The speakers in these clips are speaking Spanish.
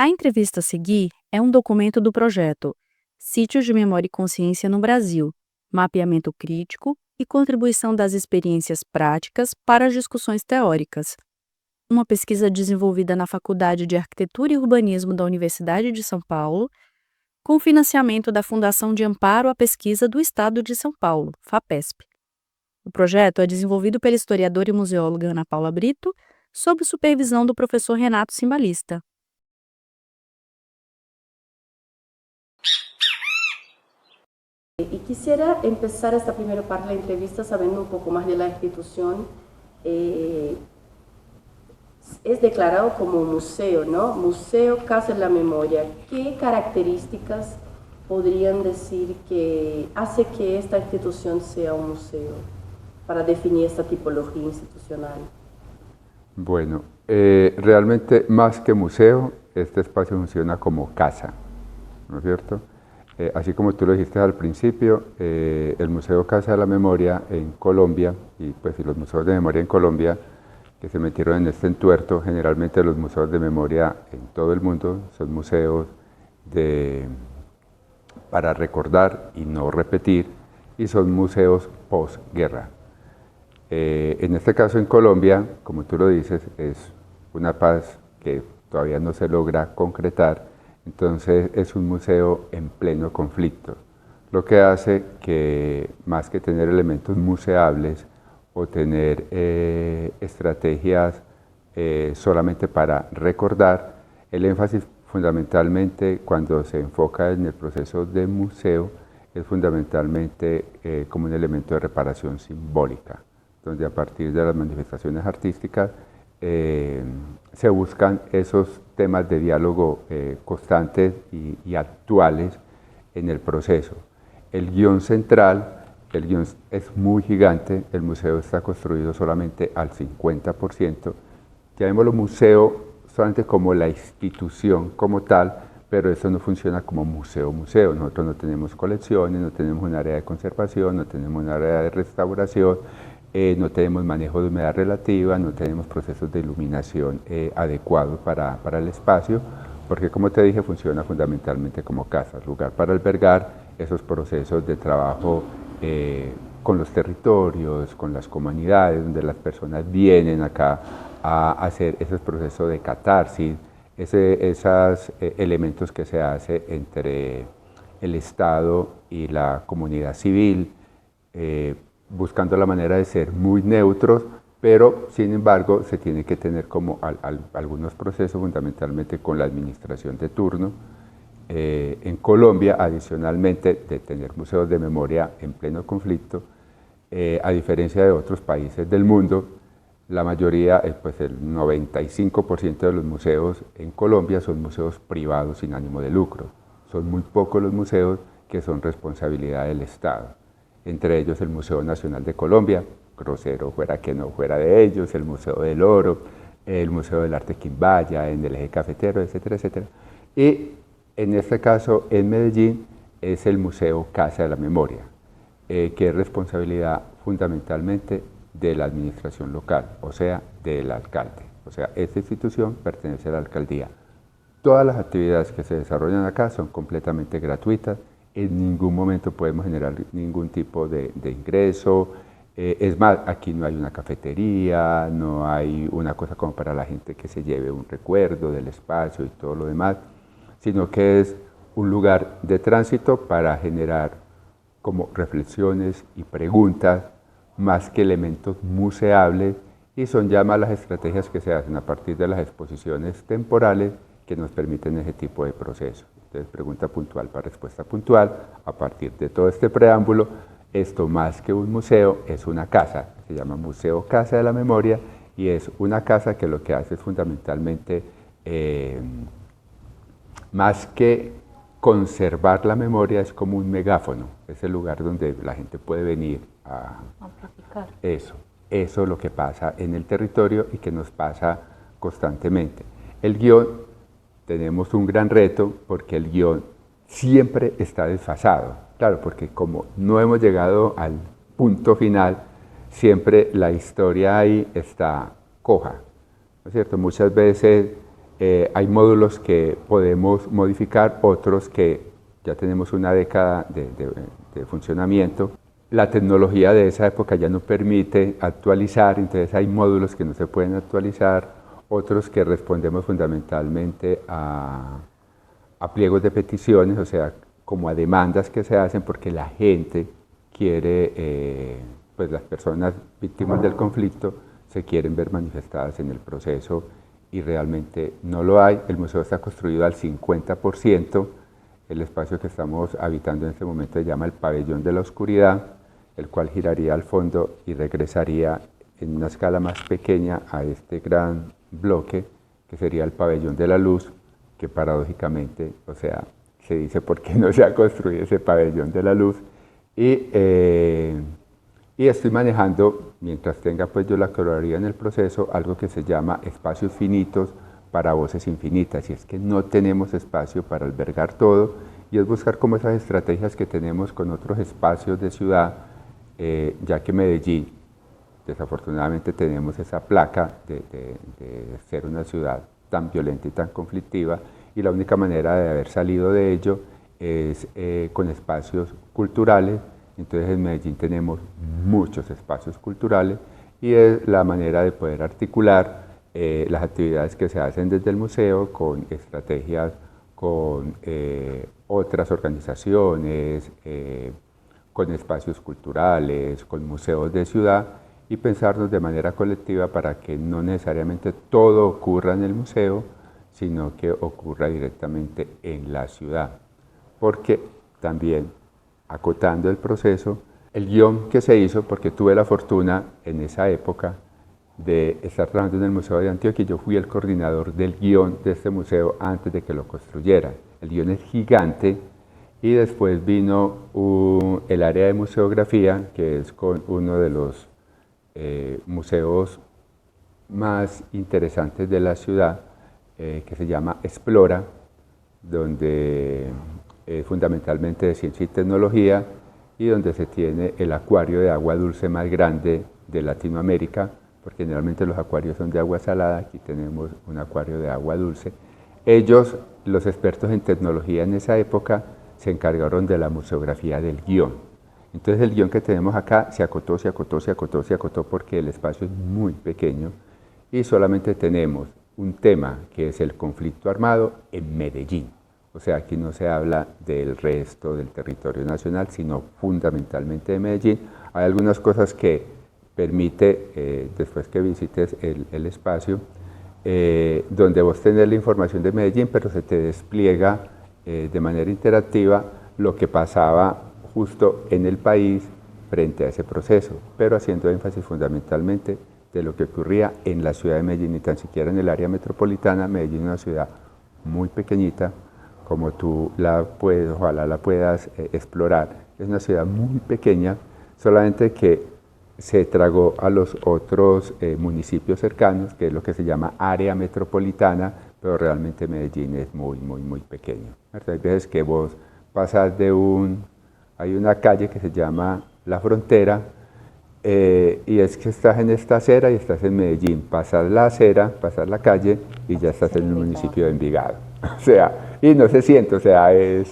A entrevista a seguir é um documento do projeto Sítios de Memória e Consciência no Brasil, mapeamento crítico e contribuição das experiências práticas para as discussões teóricas. Uma pesquisa desenvolvida na Faculdade de Arquitetura e Urbanismo da Universidade de São Paulo, com financiamento da Fundação de Amparo à Pesquisa do Estado de São Paulo, FAPESP. O projeto é desenvolvido pela historiadora e museóloga Ana Paula Brito, sob supervisão do professor Renato Cimbalista. Y quisiera empezar esta primera parte de la entrevista sabiendo un poco más de la institución. Es declarado como museo, ¿no? Museo Casa de la Memoria. ¿Qué características podrían decir que hace que esta institución sea un museo para definir esta tipología institucional? Bueno, realmente más que museo, este espacio funciona como casa, ¿no es cierto? Así como tú lo dijiste al principio, el Museo Casa de la Memoria en Colombia, y los museos de memoria en Colombia, que se metieron en este entuerto, generalmente los museos de memoria en todo el mundo son museos para recordar y no repetir, y son museos posguerra. En este caso en Colombia, como tú lo dices, es una paz que todavía no se logra concretar, entonces es un museo en pleno conflicto, lo que hace que más que tener elementos museables o tener estrategias solamente para recordar, el énfasis fundamentalmente cuando se enfoca en el proceso de museo es fundamentalmente como un elemento de reparación simbólica, donde a partir de las manifestaciones artísticas se buscan esos temas de diálogo constantes y actuales en el proceso. El guión central, el guión es muy gigante, el museo está construido solamente al 50%, llamémoslo museo solamente como la institución como tal, pero eso no funciona como museo. Nosotros no tenemos colecciones, no tenemos un área de conservación, no tenemos un área de restauración, no tenemos manejo de humedad relativa, no tenemos procesos de iluminación adecuados para el espacio, porque como te dije funciona fundamentalmente como casa, lugar para albergar esos procesos de trabajo con los territorios, con las comunidades, donde las personas vienen acá a hacer esos procesos de catarsis, esos elementos que se hace entre el Estado y la comunidad civil, buscando la manera de ser muy neutros, pero sin embargo se tiene que tener como algunos procesos fundamentalmente con la administración de turno. En Colombia, adicionalmente de tener museos de memoria en pleno conflicto, a diferencia de otros países del mundo, la mayoría, pues el 95% de los museos en Colombia son museos privados sin ánimo de lucro. Son muy pocos los museos que son responsabilidad del Estado. Entre ellos el Museo Nacional de Colombia, grosero fuera que no fuera de ellos, el Museo del Oro, el Museo del Arte Quimbaya, en el Eje Cafetero, etcétera, etcétera. Y en este caso, en Medellín, es el Museo Casa de la Memoria, que es responsabilidad fundamentalmente de la administración local, o sea, del alcalde. O sea, esta institución pertenece a la alcaldía. Todas las actividades que se desarrollan acá son completamente gratuitas, en ningún momento podemos generar ningún tipo de ingreso. Es más, aquí no hay una cafetería, no hay una cosa como para la gente que se lleve un recuerdo del espacio y todo lo demás, sino que es un lugar de tránsito para generar como reflexiones y preguntas más que elementos museables, y son ya más las estrategias que se hacen a partir de las exposiciones temporales que nos permiten ese tipo de proceso. Entonces, pregunta puntual para respuesta puntual, a partir de todo este preámbulo, esto más que un museo es una casa, se llama Museo Casa de la Memoria, y es una casa que lo que hace es fundamentalmente, más que conservar la memoria, es como un megáfono, es el lugar donde la gente puede venir a amplificar. Eso es lo que pasa en el territorio y que nos pasa constantemente. El guión, tenemos un gran reto porque el guión siempre está desfasado. Claro, porque como no hemos llegado al punto final, siempre la historia ahí está coja, ¿no es cierto? Muchas veces Hay módulos que podemos modificar, otros que ya tenemos una década de funcionamiento. La tecnología de esa época ya no permite actualizar, entonces hay módulos que no se pueden actualizar, otros que respondemos fundamentalmente a pliegos de peticiones, o sea, como a demandas que se hacen porque la gente quiere, pues las personas víctimas del conflicto se quieren ver manifestadas en el proceso y realmente no lo hay. El museo está construido al 50%, el espacio que estamos habitando en este momento se llama el Pabellón de la Oscuridad, el cual giraría al fondo y regresaría en una escala más pequeña a este gran bloque que sería el Pabellón de la Luz, que paradójicamente, o sea, se dice por qué no se ha construido ese Pabellón de la Luz. Y estoy manejando, mientras tenga pues yo la curaduría en el proceso, algo que se llama espacios finitos para voces infinitas, y es que no tenemos espacio para albergar todo, y es buscar como esas estrategias que tenemos con otros espacios de ciudad, ya que Medellín, desafortunadamente tenemos esa placa de ser una ciudad tan violenta y tan conflictiva, y la única manera de haber salido de ello es con espacios culturales. Entonces en Medellín tenemos muchos espacios culturales y es la manera de poder articular las actividades que se hacen desde el museo con estrategias con otras organizaciones, con espacios culturales, con museos de ciudad, y pensarnos de manera colectiva para que no necesariamente todo ocurra en el museo, sino que ocurra directamente en la ciudad. Porque también, acotando el proceso, el guión que se hizo, porque tuve la fortuna en esa época de estar trabajando en el Museo de Antioquia, y yo fui el coordinador del guión de este museo antes de que lo construyera. El guión es gigante, y después vino el área de museografía, que es con uno de los museos más interesantes de la ciudad, que se llama Explora, donde fundamentalmente de ciencia y tecnología, y donde se tiene el acuario de agua dulce más grande de Latinoamérica, porque generalmente los acuarios son de agua salada, aquí tenemos un acuario de agua dulce. Ellos, los expertos en tecnología en esa época, se encargaron de la museografía del guión. Entonces el guión que tenemos acá se acotó, se acotó, se acotó, se acotó, porque el espacio es muy pequeño y solamente tenemos un tema que es el conflicto armado en Medellín. O sea, aquí no se habla del resto del territorio nacional, sino fundamentalmente de Medellín. Hay algunas cosas que permite, después que visites el espacio, donde vos tenés la información de Medellín, pero se te despliega de manera interactiva lo que pasaba justo en el país frente a ese proceso, pero haciendo énfasis fundamentalmente de lo que ocurría en la ciudad de Medellín, ni tan siquiera en el área metropolitana. Medellín es una ciudad muy pequeñita, como tú ojalá la puedas explorar. Es una ciudad muy pequeña, solamente que se tragó a los otros municipios cercanos, que es lo que se llama área metropolitana, pero realmente Medellín es muy, muy, muy pequeño. Hay veces que vos pasas hay una calle que se llama La Frontera, y es que estás en esta acera y estás en Medellín, pasas la acera, pasas la calle y ya estás en el municipio de Envigado. O sea, y no se siente, o sea, el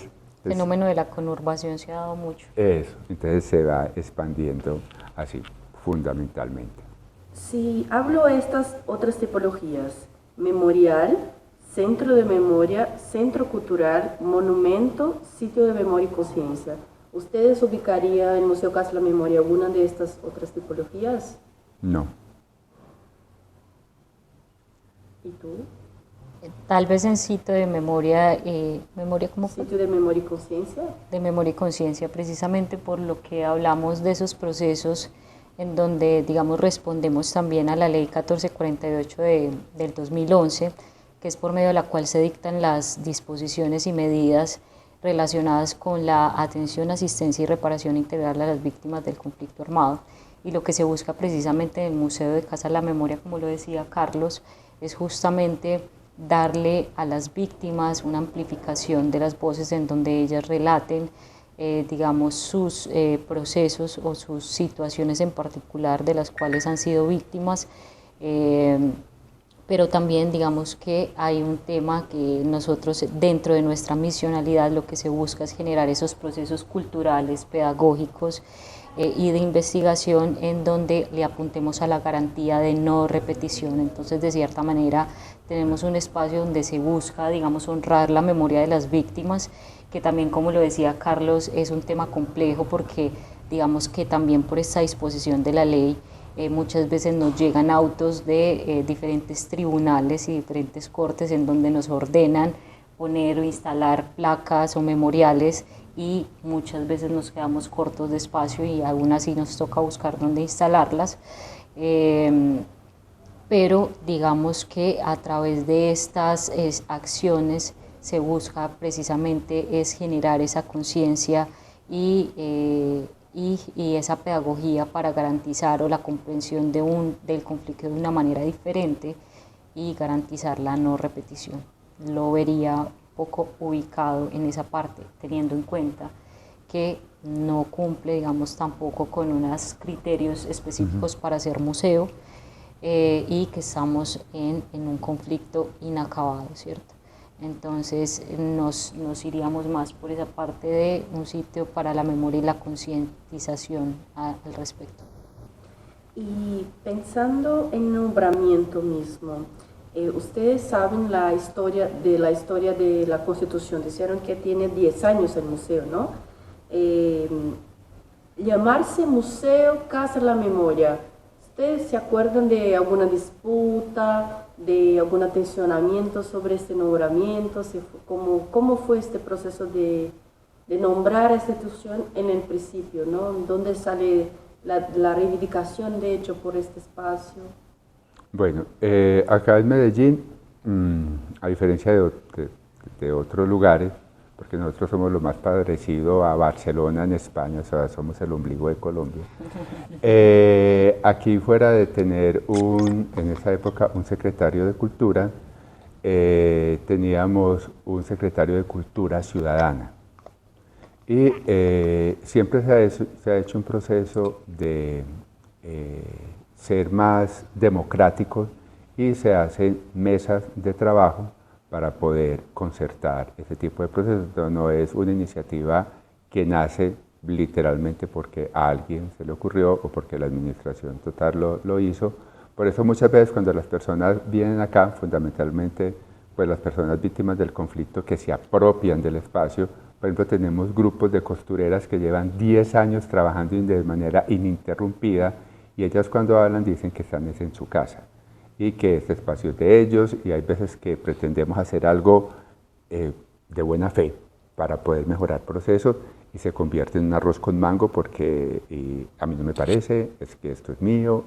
fenómeno de la conurbación se ha dado mucho. Eso, entonces se va expandiendo así, fundamentalmente. Si hablo de estas otras tipologías, memorial, centro de memoria, centro cultural, monumento, sitio de memoria y conciencia, ¿ustedes ubicarían en el Museo Casa de la Memoria alguna de estas otras tipologías? No. ¿Y tú? Tal vez en sitio de memoria, ¿memoria cómo fue? ¿Sitio de memoria y conciencia? De memoria y conciencia, precisamente por lo que hablamos de esos procesos en donde, digamos, respondemos también a la Ley 1448 del 2011, que es por medio de la cual se dictan las disposiciones y medidas relacionadas con la atención, asistencia y reparación integral a las víctimas del conflicto armado. Y lo que se busca precisamente en el Museo de Casa de la Memoria, como lo decía Carlos, es justamente darle a las víctimas una amplificación de las voces en donde ellas relaten, digamos, sus procesos o sus situaciones en particular de las cuales han sido víctimas, pero también digamos que hay un tema que nosotros dentro de nuestra misionalidad lo que se busca es generar esos procesos culturales, pedagógicos y de investigación en donde le apuntemos a la garantía de no repetición. Entonces, de cierta manera, tenemos un espacio donde se busca, digamos, honrar la memoria de las víctimas, que también, como lo decía Carlos, es un tema complejo porque, digamos que también por esta disposición de la ley, muchas veces nos llegan autos de diferentes tribunales y diferentes cortes en donde nos ordenan poner o instalar placas o memoriales y muchas veces nos quedamos cortos de espacio y aún así nos toca buscar dónde instalarlas. Pero digamos que a través de estas acciones se busca precisamente es generar esa conciencia y esa pedagogía para garantizar o la comprensión del conflicto de una manera diferente y garantizar la no repetición. Lo vería un poco ubicado en esa parte, teniendo en cuenta que no cumple, digamos, tampoco con unos criterios específicos para ser museo y que estamos en un conflicto inacabado, ¿cierto? Entonces nos iríamos más por esa parte de un sitio para la memoria y la concientización al respecto. Y pensando en nombramiento mismo, ustedes saben la historia de la Constitución, dijeron que tiene 10 años el museo, ¿no? Llamarse Museo Casa de la Memoria, ¿ustedes se acuerdan de alguna disputa, de algún tensionamiento sobre este nombramiento? ¿Cómo fue este proceso de nombrar a esta institución en el principio, ¿no? ¿Dónde sale la reivindicación, de hecho, por este espacio? Bueno, acá en Medellín, a diferencia de otros lugares, porque nosotros somos lo más parecido a Barcelona en España, o sea, somos el ombligo de Colombia. Aquí fuera de tener en esa época un secretario de Cultura, teníamos un secretario de Cultura Ciudadana. Y siempre se ha hecho un proceso de ser más democráticos y se hacen mesas de trabajo para poder concertar ese tipo de procesos. Entonces, no es una iniciativa que nace literalmente porque a alguien se le ocurrió o porque la administración total lo hizo. Por eso muchas veces cuando las personas vienen acá, fundamentalmente pues las personas víctimas del conflicto que se apropian del espacio, por ejemplo tenemos grupos de costureras que llevan 10 años trabajando de manera ininterrumpida y ellas cuando hablan dicen que están en su casa y que este espacio es de ellos y hay veces que pretendemos hacer algo de buena fe para poder mejorar procesos y se convierte en un arroz con mango porque a mí no me parece, es que esto es mío,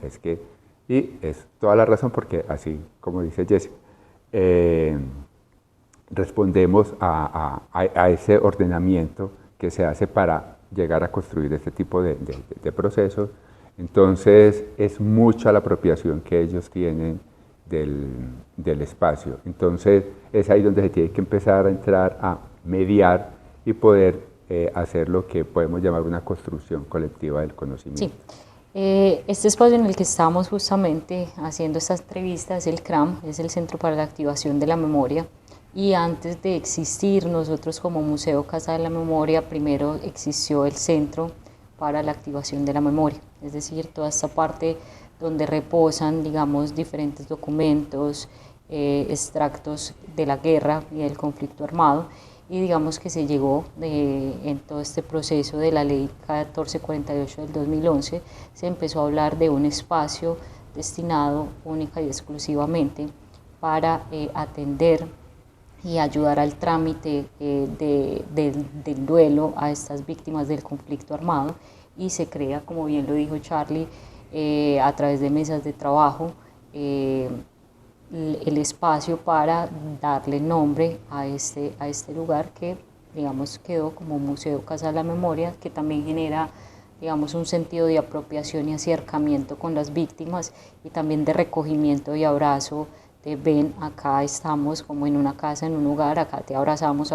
y es toda la razón porque así como dice Jessica, respondemos a ese ordenamiento que se hace para llegar a construir este tipo de procesos. Entonces es mucha la apropiación que ellos tienen del espacio. Entonces es ahí donde se tiene que empezar a entrar a mediar y poder hacer lo que podemos llamar una construcción colectiva del conocimiento. Sí. Este espacio en el que estamos justamente haciendo esta entrevista es el CRAM, es el Centro para la Activación de la Memoria. Y antes de existir nosotros como Museo Casa de la Memoria, primero existió el Centro para la Activación de la Memoria, es decir, toda esta parte donde reposan, digamos, diferentes documentos, extractos de la guerra y del conflicto armado, y digamos que se llegó en todo este proceso de la Ley 1448 del 2011, se empezó a hablar de un espacio destinado única y exclusivamente para atender y ayudar al trámite del duelo a estas víctimas del conflicto armado, y se crea, como bien lo dijo Charlie, a través de mesas de trabajo, el espacio para darle nombre a este lugar que, digamos, quedó como Museo Casa de la Memoria, que también genera, digamos, un sentido de apropiación y acercamiento con las víctimas y también de recogimiento y abrazo. Ven, acá estamos como en una casa, en un hogar, acá te abrazamos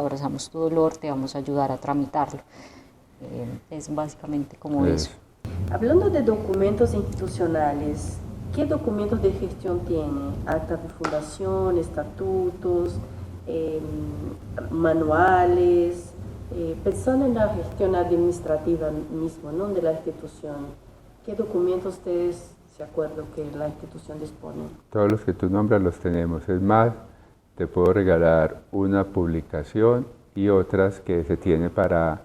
tu dolor, te vamos a ayudar a tramitarlo. Es básicamente como eso. Hablando de documentos institucionales, ¿qué documentos de gestión tiene? Actas de fundación, estatutos, manuales, pensando en la gestión administrativa misma, ¿no?, de la institución. ¿Qué documentos ustedes se acuerdan que la institución dispone? Todos los que tú nombras los tenemos. Es más, te puedo regalar una publicación y otras que se tiene para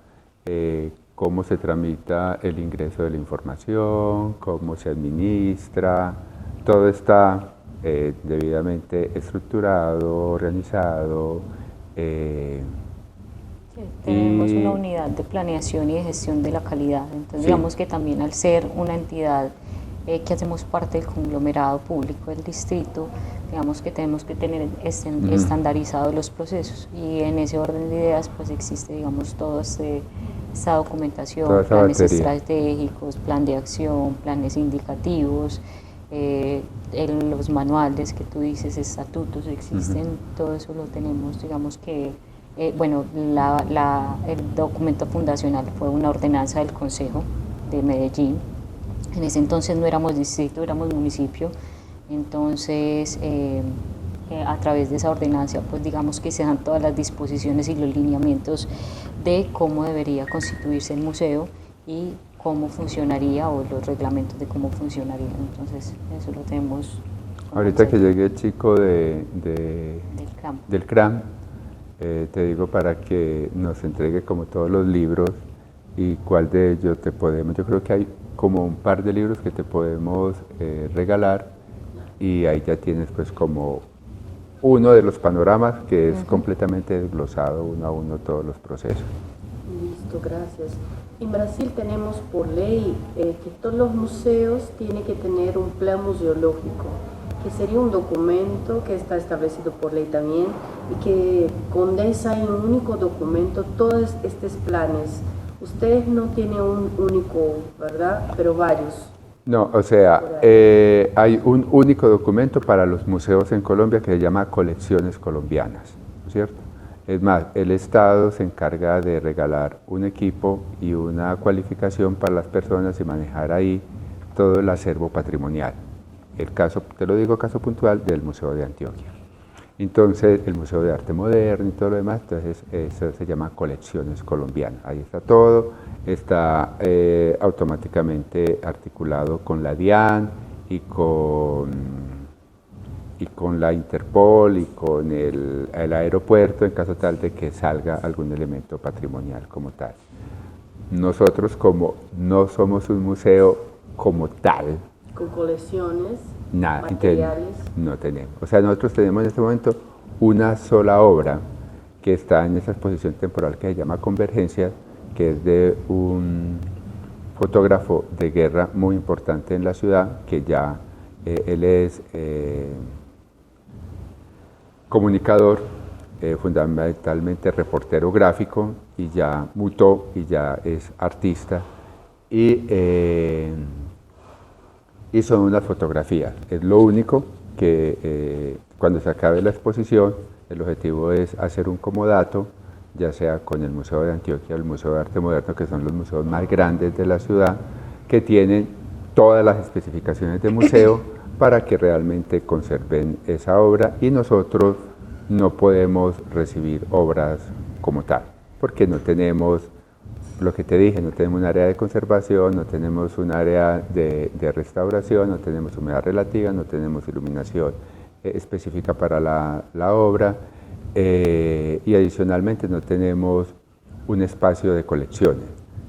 cómo se tramita el ingreso de la información, cómo se administra. Todo está debidamente estructurado, organizado. Sí, tenemos una unidad de planeación y de gestión de la calidad. Entonces, digamos que también al ser una entidad que hacemos parte del conglomerado público del distrito, digamos que tenemos que tener estandarizados los procesos, y en ese orden de ideas pues existe, digamos, toda esta documentación, planes estratégicos, plan de acción, planes indicativos, los manuales que tú dices, estatutos existen, todo eso lo tenemos, digamos que, bueno, el documento fundacional fue una ordenanza del Consejo de Medellín. En ese entonces no éramos distrito, éramos municipio, entonces a través de esa ordenanza pues digamos que se dan todas las disposiciones y los lineamientos de cómo debería constituirse el museo y cómo funcionaría, o los reglamentos de cómo funcionaría. Entonces eso lo tenemos. Ahorita que llegue el chico del CRAM, te digo para que nos entregue como todos los libros y cuál de ellos te podemos, yo creo que hay como un par de libros que te podemos regalar, y ahí ya tienes pues como uno de los panoramas que es completamente desglosado uno a uno todos los procesos. Listo, gracias. En Brasil tenemos por ley que todos los museos tienen que tener un plan museológico, que sería un documento que está establecido por ley también y que condensa en un único documento todos estos planes. Ustedes no tienen un único, ¿verdad? Pero varios. No, o sea, hay un único documento para los museos en Colombia que se llama Colecciones Colombianas, ¿cierto? Es más, el Estado se encarga de regalar un equipo y una cualificación para las personas y manejar ahí todo el acervo patrimonial. El caso, te lo digo, caso puntual del Museo de Antioquia. Entonces, el Museo de Arte Moderno y todo lo demás, entonces eso se llama Colecciones Colombianas. Ahí está todo, está automáticamente articulado con la DIAN y con la Interpol y con el aeropuerto en caso tal de que salga algún elemento patrimonial como tal. Nosotros, como no somos un museo como tal, con colecciones, nada, materiales, no tenemos. O sea, nosotros tenemos en este momento una sola obra que está en esa exposición temporal que se llama Convergencia, que es de un fotógrafo de guerra muy importante en la ciudad, que ya él es comunicador, fundamentalmente reportero gráfico, y ya mutó y ya es artista, y son unas fotografías. Es lo único que cuando se acabe la exposición, el objetivo es hacer un comodato, ya sea con el Museo de Antioquia o el Museo de Arte Moderno, que son los museos más grandes de la ciudad, que tienen todas las especificaciones de museo para que realmente conserven esa obra, y nosotros no podemos recibir obras como tal, porque no tenemos, lo que te dije, no tenemos un área de conservación, no tenemos un área de restauración, no tenemos humedad relativa, no tenemos iluminación específica para la obra, y adicionalmente no tenemos un espacio de colecciones,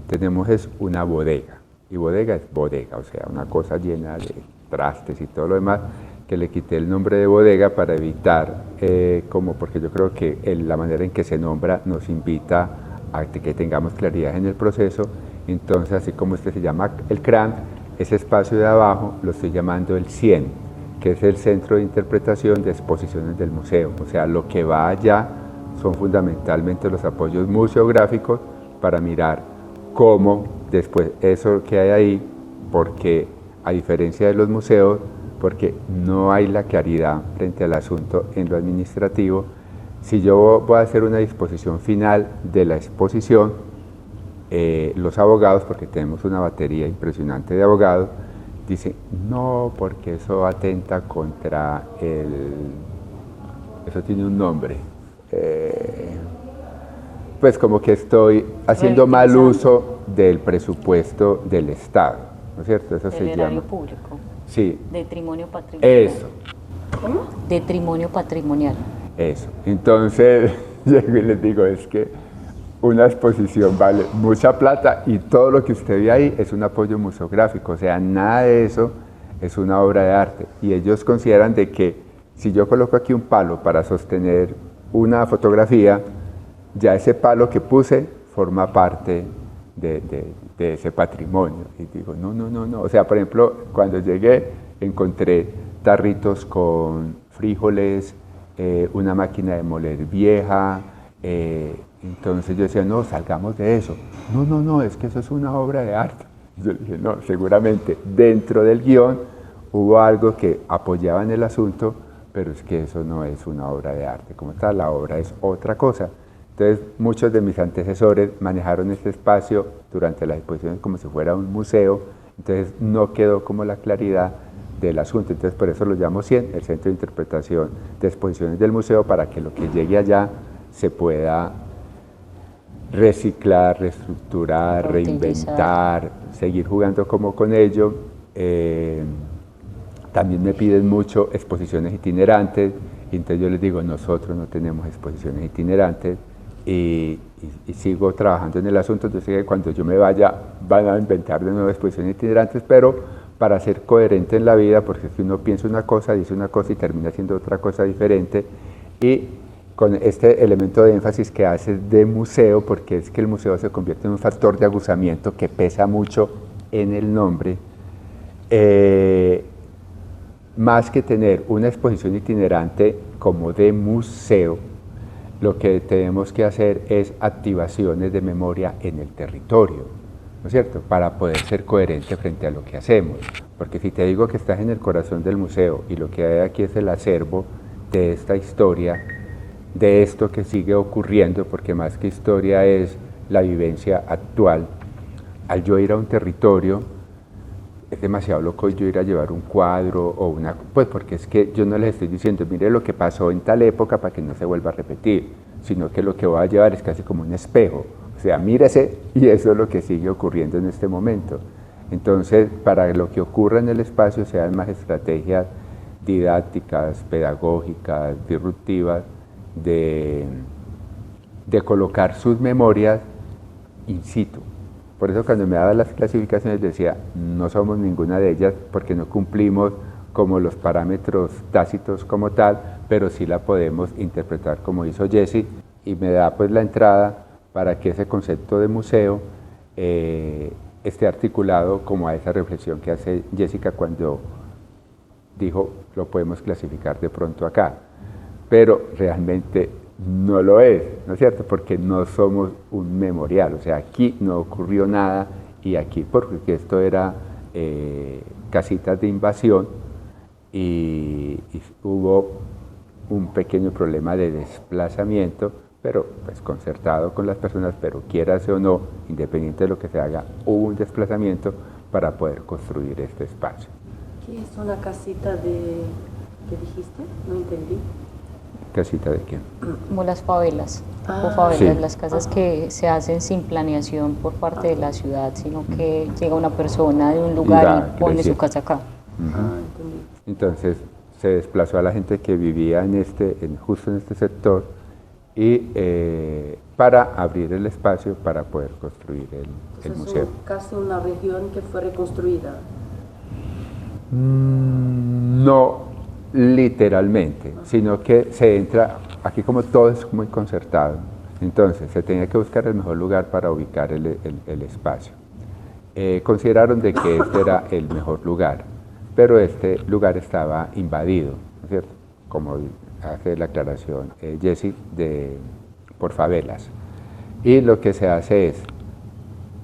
tenemos es una bodega, y bodega es bodega, o sea, una cosa llena de trastes y todo lo demás, que le quité el nombre de bodega para evitar, porque yo creo que la manera en que se nombra nos invita a que tengamos claridad en el proceso. Entonces, así como este se llama el CRAN, ese espacio de abajo lo estoy llamando el 100, que es el Centro de Interpretación de Exposiciones del Museo. O sea, lo que va allá son fundamentalmente los apoyos museográficos para mirar cómo después eso que hay ahí, porque a diferencia de los museos, porque no hay la claridad frente al asunto en lo administrativo. Si yo voy a hacer una disposición final de la exposición, los abogados, porque tenemos una batería impresionante de abogados, dicen, no, porque eso atenta contra eso tiene un nombre. Pues como que estoy haciendo mal uso del presupuesto del Estado, ¿no es cierto? Eso se erario llama. público. Sí. Detrimonio patrimonial. Eso. ¿Cómo? Detrimonio patrimonial. Eso. Entonces, llego y les digo, es que una exposición vale mucha plata y todo lo que usted ve ahí es un apoyo museográfico, o sea, nada de eso es una obra de arte. Y ellos consideran de que si yo coloco aquí un palo para sostener una fotografía, ya ese palo que puse forma parte de ese patrimonio. Y digo, no, no, no, no. O sea, por ejemplo, cuando llegué encontré tarritos con frijoles, una máquina de moler vieja, entonces yo decía, no, salgamos de eso. No, no, no, es que eso es una obra de arte. Yo dije, no, seguramente dentro del guión hubo algo que apoyaba en el asunto, pero es que eso no es una obra de arte. Como tal, la obra es otra cosa. Entonces, muchos de mis antecesores manejaron este espacio durante las exposiciones como si fuera un museo, entonces no quedó como la claridad del asunto. Entonces, por eso lo llamo CIEN, el Centro de Interpretación de Exposiciones del Museo, para que lo que llegue allá se pueda reciclar, reestructurar, reinventar, seguir jugando como con ello. También me piden mucho exposiciones itinerantes, y entonces yo les digo, nosotros no tenemos exposiciones itinerantes, y sigo trabajando en el asunto. Yo sé que cuando yo me vaya van a inventar de nuevo exposiciones itinerantes, pero para ser coherente en la vida, porque si uno piensa una cosa, dice una cosa y termina haciendo otra cosa diferente, y con este elemento de énfasis que hace de museo, porque es que el museo se convierte en un factor de aguzamiento que pesa mucho en el nombre, más que tener una exposición itinerante como de museo, lo que tenemos que hacer es activaciones de memoria en el territorio, ¿no es cierto?, para poder ser coherente frente a lo que hacemos. Porque si te digo que estás en el corazón del museo y lo que hay aquí es el acervo de esta historia, de esto que sigue ocurriendo, porque más que historia es la vivencia actual, al yo ir a un territorio, es demasiado loco yo ir a llevar un cuadro o una... Pues porque es que yo no les estoy diciendo, mire lo que pasó en tal época para que no se vuelva a repetir, sino que lo que voy a llevar es casi como un espejo. O sea, mírese y eso es lo que sigue ocurriendo en este momento. Entonces, para lo que ocurra en el espacio sean más estrategias didácticas, pedagógicas, disruptivas, de colocar sus memorias in situ. Por eso cuando me daban las clasificaciones decía, no somos ninguna de ellas porque no cumplimos como los parámetros tácitos como tal, pero sí la podemos interpretar como hizo Jessy, y me da pues la entrada para que ese concepto de museo esté articulado como a esa reflexión que hace Jessica cuando dijo, lo podemos clasificar de pronto acá, pero realmente no lo es, ¿no es cierto? Porque no somos un memorial, o sea, aquí no ocurrió nada, y aquí, porque esto era casitas de invasión, y hubo un pequeño problema de desplazamiento, pero pues concertado con las personas, pero quieras o no, independiente de lo que se haga, hubo un desplazamiento para poder construir este espacio. ¿Qué es una casita de... ¿qué dijiste? No entendí. ¿Casita de quién? Como las favelas, o favelas, Sí. las casas que se hacen sin planeación por parte de la ciudad, sino que llega una persona de un lugar y pone creciendo. su casa acá. Entendí. Entonces se desplazó a la gente que vivía justo en este sector, y para abrir el espacio para poder construir el Entonces, museo. casi una región que fue reconstruida. No literalmente, sino que se entra, aquí como todo es muy concertado, entonces se tenía que buscar el mejor lugar para ubicar el espacio. Consideraron de que este era el mejor lugar, pero este lugar estaba invadido, ¿no es cierto?, como hace la aclaración Jessy, por favelas. Y lo que se hace es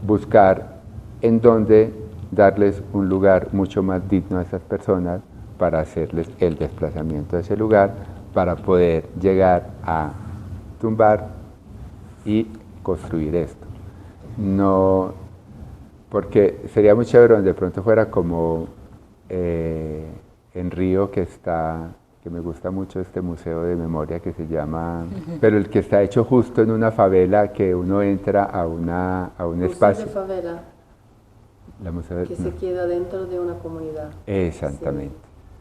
buscar en dónde darles un lugar mucho más digno a esas personas para hacerles el desplazamiento a ese lugar, para poder llegar a tumbar y construir esto. No, porque sería muy chévere donde de pronto fuera como en Río que me gusta mucho este museo de memoria que se llama, pero el que está hecho justo en una favela que uno entra a un espacio. Museo de favela, La museo que se queda dentro de una comunidad. Exactamente.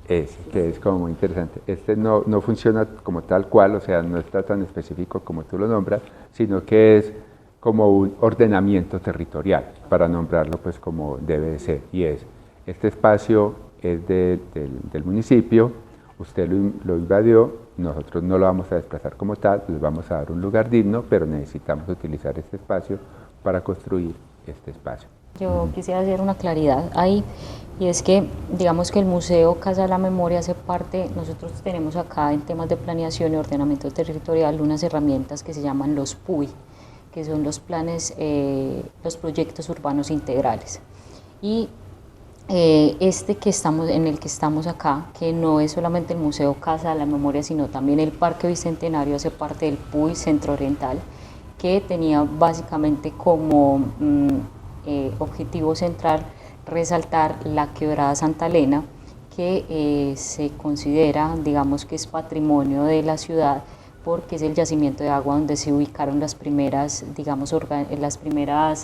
Ese, que es como muy interesante. Este no funciona como tal cual, o sea, no está tan específico como tú lo nombras, sino que es como un ordenamiento territorial, para nombrarlo pues como debe de ser. Y este espacio es del municipio, usted lo invadió, nosotros no lo vamos a desplazar como tal, les vamos a dar un lugar digno, pero necesitamos utilizar este espacio para construir este espacio. Yo quisiera hacer una claridad ahí, y es que digamos que el Museo Casa de la Memoria hace parte, nosotros tenemos acá en temas de planeación y ordenamiento territorial unas herramientas que se llaman los PUI, que son los planes, los proyectos urbanos integrales. Y en el que estamos acá, que no es solamente el Museo Casa de la Memoria, sino también el Parque Bicentenario, hace parte del PUI Centro Oriental, que tenía básicamente como objetivo central resaltar la quebrada Santa Elena, que se considera, digamos que es patrimonio de la ciudad, porque es el yacimiento de agua donde se ubicaron las primeras, digamos,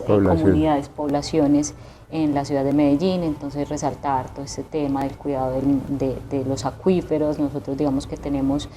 comunidades, poblaciones en la ciudad de Medellín. Entonces resaltar todo este tema del cuidado de los acuíferos. Nosotros digamos que tenemos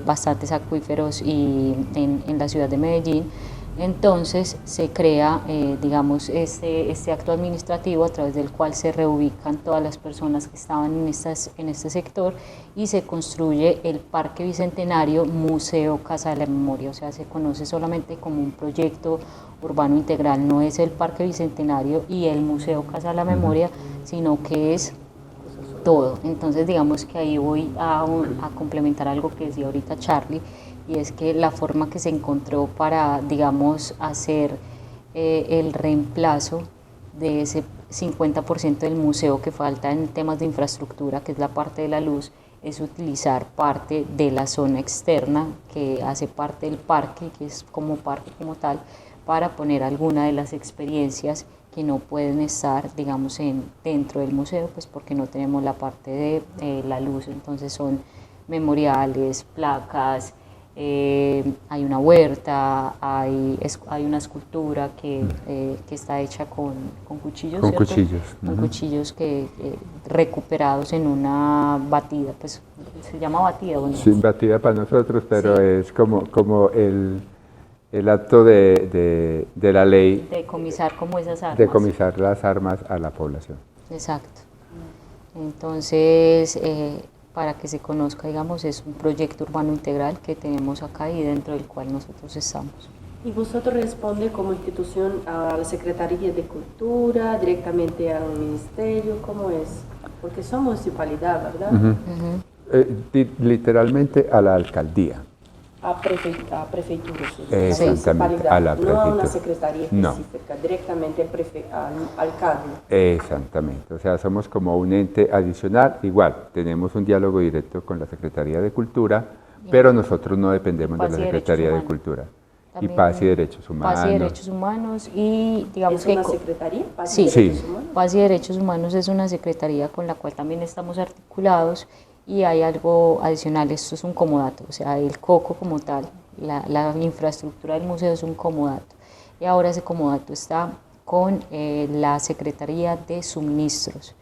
bastantes acuíferos en la ciudad de Medellín. Entonces se crea, digamos, este acto administrativo a través del cual se reubican todas las personas que estaban en este sector, y se construye el Parque Bicentenario Museo Casa de la Memoria. O sea, se conoce solamente como un proyecto urbano integral, no es el Parque Bicentenario y el Museo Casa de la Memoria, sino que es todo. Entonces digamos que ahí voy a complementar algo que decía ahorita Charlie, y es que la forma que se encontró para, digamos, hacer el reemplazo de ese 50% del museo que falta en temas de infraestructura, que es la parte de la luz, es utilizar parte de la zona externa que hace parte del parque, que es como parque como tal, para poner alguna de las experiencias que no pueden estar, digamos, dentro del museo, pues porque no tenemos la parte de la luz. Entonces son memoriales, placas, hay una huerta, hay una escultura que está hecha con cuchillos, con ¿cierto? cuchillos. Con cuchillos recuperados en una batida, pues se llama batida, ¿no? Sí, batida para nosotros, pero sí, es como el acto de la ley. De decomisar como esas armas. Decomisar las armas a la población. Exacto. Entonces, para que se conozca, digamos, es un proyecto urbano integral que tenemos acá y dentro del cual nosotros estamos. ¿Y vosotros responde como institución a la Secretaría de Cultura, directamente al Ministerio? ¿Cómo es? Porque son municipalidad, ¿verdad? Literalmente a la alcaldía. A prefeitura, Exactamente, a la prefeitura. No a una secretaría específica, no, directamente al alcalde. Exactamente, o sea, somos como un ente adicional. Igual, tenemos un diálogo directo con la Secretaría de Cultura, pero nosotros no dependemos de la Secretaría de Cultura. También, y Paz y Derechos Humanos. Paz y Derechos Humanos, y digamos ¿Es una secretaría? Paz y Derechos Humanos. Paz y Derechos Humanos es una secretaría con la cual también estamos articulados. Y hay algo adicional, esto es un comodato, o sea, el COCO como tal, la infraestructura del museo es un comodato. Y ahora ese comodato está con la Secretaría de Suministros,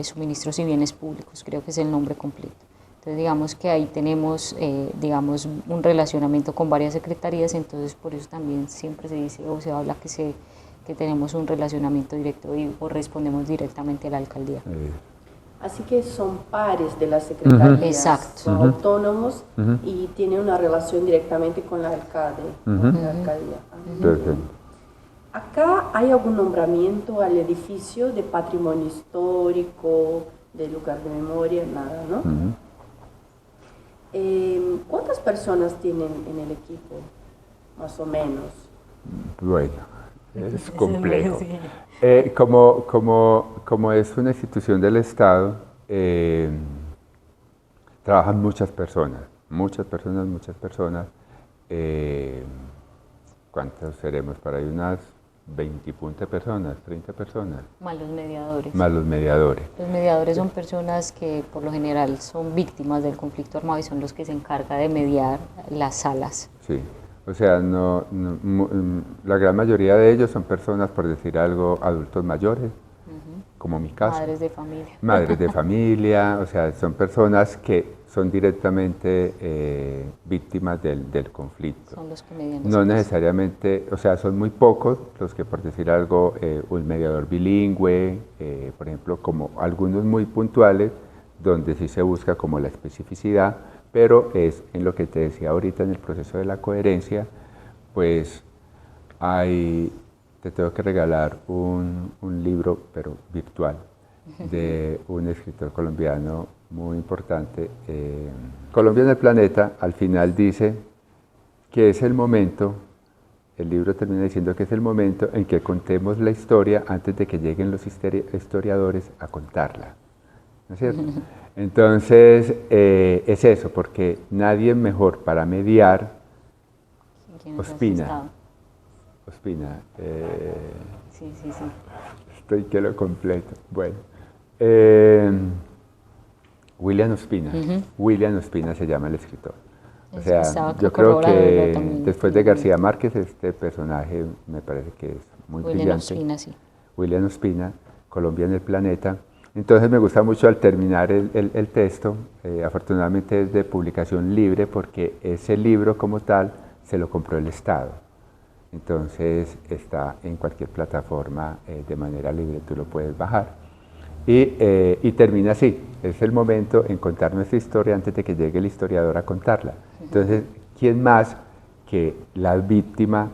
Suministros y Bienes Públicos, creo que es el nombre completo. Entonces digamos que ahí tenemos, digamos, un relacionamiento con varias secretarías, entonces por eso también siempre se dice o se habla que tenemos un relacionamiento directo o respondemos directamente a la alcaldía. Así que son pares de las secretarías, exacto, son autónomos y tienen una relación directamente con la alcaldía. Perfecto. Acá hay algún nombramiento al edificio de patrimonio histórico, de lugar de memoria, nada, ¿no? ¿Cuántas personas tienen en el equipo, más o menos? Bueno, es complejo. Como es una institución del Estado, trabajan muchas personas. ¿Cuántos seremos? Para ahí unas 20 y punta personas, 30 personas. Más los mediadores. Más los mediadores. Los mediadores son personas que por lo general son víctimas del conflicto armado y son los que se encargan de mediar las salas. Sí, o sea, la gran mayoría de ellos son personas, por decir algo, adultos mayores, como mi caso. Madres de familia. Madres de familia, o sea, son personas que son directamente víctimas del conflicto. Son los que median. No necesariamente, o sea, son muy pocos los que, por decir algo, un mediador bilingüe, por ejemplo, como algunos muy puntuales, donde sí se busca como la especificidad, pero es en lo que te decía ahorita en el proceso de la coherencia, pues te tengo que regalar un libro, pero virtual, de un escritor colombiano muy importante. Colombia en el planeta, al final dice que es el momento, el libro termina diciendo que es el momento en que contemos la historia antes de que lleguen los historiadores a contarla, ¿no es cierto? Entonces, es eso, porque nadie mejor para mediar. Ospina. Sí. Estoy que lo completo. Bueno. William Ospina. William Ospina se llama el escritor. O sea, yo creo que después de García Márquez, este personaje me parece que es muy brillante. William Ospina, sí. William Ospina, Colombia en el planeta. Entonces me gusta mucho al terminar el texto, afortunadamente es de publicación libre porque ese libro como tal se lo compró el Estado. Entonces está en cualquier plataforma de manera libre, tú lo puedes bajar. Y termina así, es el momento en contar nuestra historia antes de que llegue el historiador a contarla. Entonces, ¿quién más que la víctima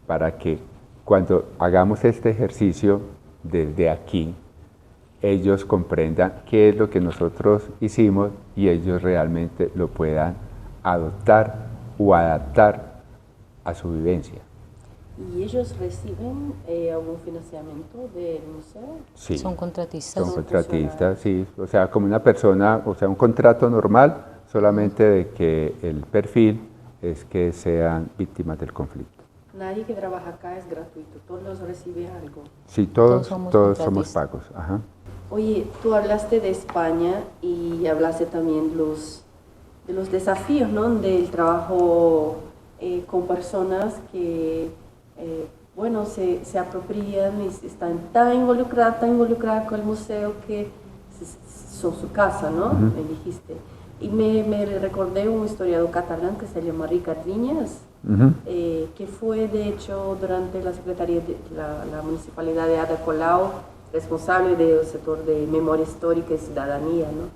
para que cuando hagamos este ejercicio desde aquí, ellos comprendan qué es lo que nosotros hicimos y ellos realmente lo puedan adoptar o adaptar a su vivencia? ¿Y ellos reciben algún financiamiento del museo? Sí. Son contratistas. Son contratistas, sí. O sea, como una persona, o sea, un contrato normal, solamente de que el perfil es que sean víctimas del conflicto. Nadie que trabaja acá es gratuito, todos reciben algo. Sí, todos somos pagos. Ajá. Oye, tú hablaste de España y hablaste también de los desafíos, ¿no? Del trabajo con personas que, bueno, se apropian y están tan involucradas con el museo que son su casa, ¿no? Me dijiste. Y me recordé un historiador catalán que se llama Ricard Viñas, que fue, de hecho, durante la Secretaría de la Municipalidad de Ada Colau, responsable del sector de memoria histórica y ciudadanía, ¿no?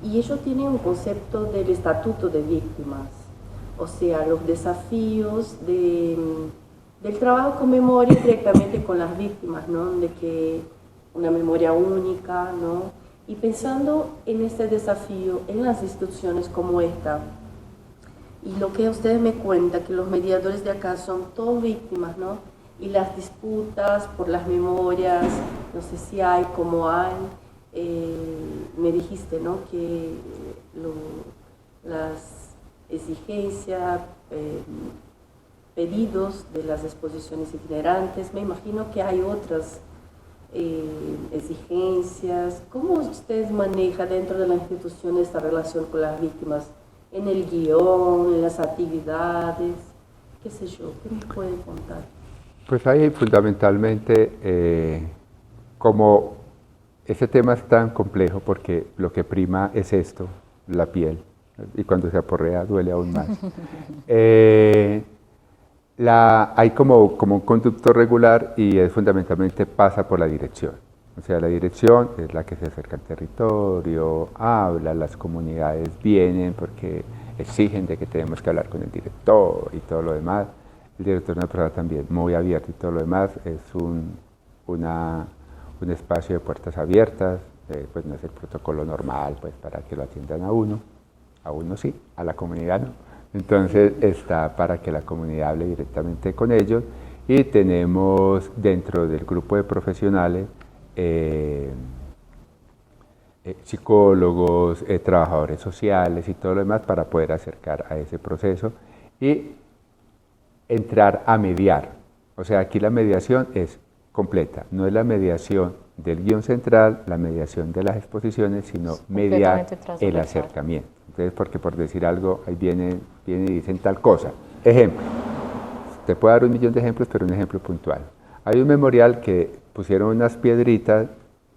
Y ellos tienen un concepto del estatuto de víctimas, o sea, los desafíos del trabajo con memoria directamente con las víctimas, ¿no? De que una memoria única, ¿no? Y pensando en este desafío, en las instituciones como esta, y lo que ustedes me cuentan, que los mediadores de acá son todos víctimas, ¿no? Y las disputas por las memorias, no sé si hay, cómo hay, me dijiste, ¿no? Que las exigencias, pedidos de las exposiciones itinerantes, me imagino que hay otras exigencias. ¿Cómo ustedes manejan dentro de la institución esta relación con las víctimas? En el guión, en las actividades, qué sé yo, ¿qué me pueden contar? Pues ahí fundamentalmente, como ese tema es tan complejo porque lo que prima es esto, la piel, y cuando se aporrea duele aún más. Hay como un conducto regular y es fundamentalmente pasa por la dirección. O sea, la dirección es la que se acerca al territorio, habla, las comunidades vienen porque exigen de que tenemos que hablar con el director y todo lo demás. El director es una persona también muy abierta y todo lo demás, es un espacio de puertas abiertas, pues no es el protocolo normal pues para que lo atiendan a uno sí, a la comunidad no. Entonces está para que la comunidad hable directamente con ellos y tenemos dentro del grupo de profesionales psicólogos, trabajadores sociales y todo lo demás para poder acercar a ese proceso y entrar a mediar, O sea, aquí la mediación es completa, no es la mediación del guión central, la mediación de las exposiciones, sino mediar el acercamiento. Entonces, porque por decir algo, ahí viene y dicen tal cosa. Ejemplo, te puedo dar 1.000.000 de ejemplos, pero un ejemplo puntual. Hay un memorial que pusieron unas piedritas